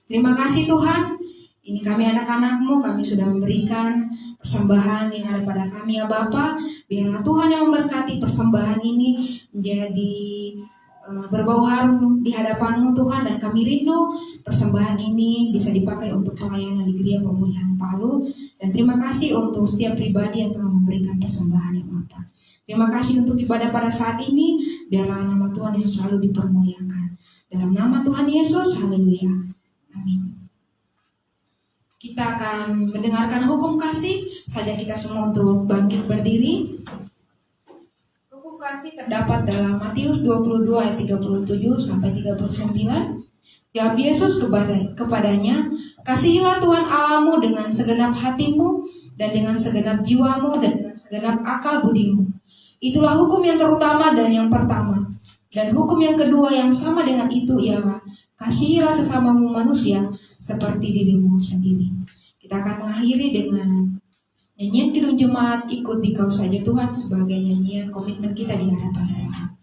Terima kasih Tuhan. Ini kami anak-anak-Mu, kami sudah memberikan persembahan yang ada pada kami ya Bapa. Biarlah Tuhan yang memberkati persembahan ini menjadi berbau harum di hadapan-Mu Tuhan. Dan kami rindu persembahan ini bisa dipakai untuk pelayanan di Gereja Pemulihan Palu. Dan terima kasih untuk setiap pribadi yang telah memberikan persembahan ya Bapa. Terima kasih untuk ibadah pada saat ini. Biarlah nama Tuhan yang selalu dipermuliakan. Dalam nama Tuhan Yesus, haleluya. Amin. Kita akan mendengarkan hukum kasih. Saja kita semua untuk bangkit berdiri. Hukum kasih terdapat dalam Matius 22 ayat 37 sampai 39. Jawab Yesus kepadanya, kasihilah Tuhan Allahmu dengan segenap hatimu dan dengan segenap jiwamu dan dengan segenap akal budimu. Itulah hukum yang terutama dan yang pertama. Dan hukum yang kedua yang sama dengan itu ialah kasihilah sesamamu manusia seperti dirimu sendiri. Kita akan mengakhiri dengan nyanyian Kidung Jemaat, Ikut Dikau Saja Tuhan, sebagai nyanyian komitmen kita di hadapan Tuhan.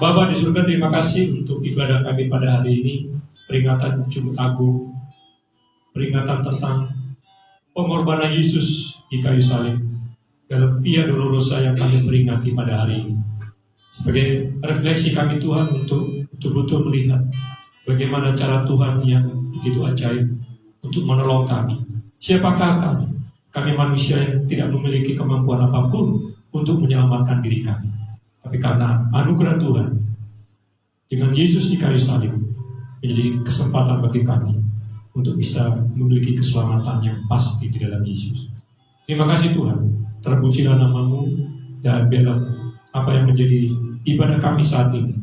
Bapa di surga, terima kasih untuk ibadah kami pada hari ini, peringatan Jumat Agung, peringatan tentang pengorbanan Yesus di kayu salib, dalam Via Dolorosa yang kami peringati pada hari ini. Sebagai refleksi kami Tuhan untuk betul-betul melihat bagaimana cara Tuhan yang begitu ajaib untuk menolong kami. Siapakah kami? Kami manusia yang tidak memiliki kemampuan apapun untuk menyelamatkan diri kami. Tapi karena anugerah Tuhan, dengan Yesus di kayu salib, menjadi kesempatan bagi kami untuk bisa memiliki keselamatan yang pasti di dalam Yesus. Terima kasih Tuhan, terpujilah nama-Mu, dan biarlah apa yang menjadi ibadah kami saat ini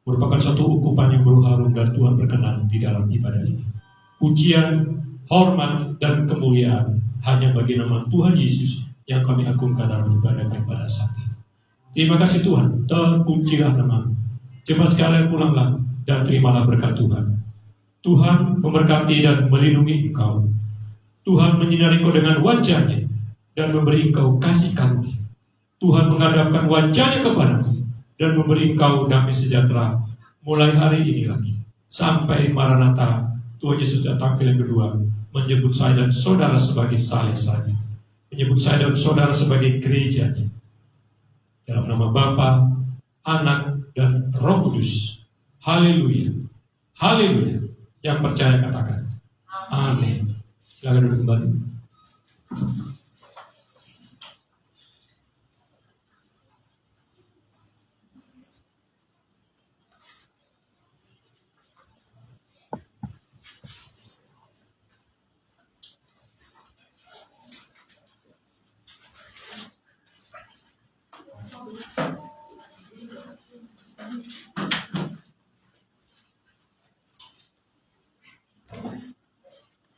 merupakan suatu ukupan yang berharum dan Tuhan berkenan di dalam ibadah ini. Pujian, hormat, dan kemuliaan hanya bagi nama Tuhan Yesus yang kami agungkan dalam ibadah kami pada saat ini. Terima kasih Tuhan, terpujilah nama-Mu. Jemaat sekalian, pulanglah dan terimalah berkat Tuhan. Tuhan memberkati dan melindungi engkau. Tuhan menyinari engkau dengan wajah-Nya dan memberi engkau kasih karunia. Tuhan menghadapkan wajah-Nya kepadamu dan memberi engkau damai sejahtera mulai hari ini lagi sampai Maranatha, Tuhan Yesus datang yang kedua, menyebut saya dan saudara sebagai saleh-saleh, menyebut saya dan saudara sebagai gereja-Nya. Dalam nama Bapa, Anak, dan Roh Kudus. Haleluya. Haleluya. Yang percaya katakan amin. Silakan duduk kembali.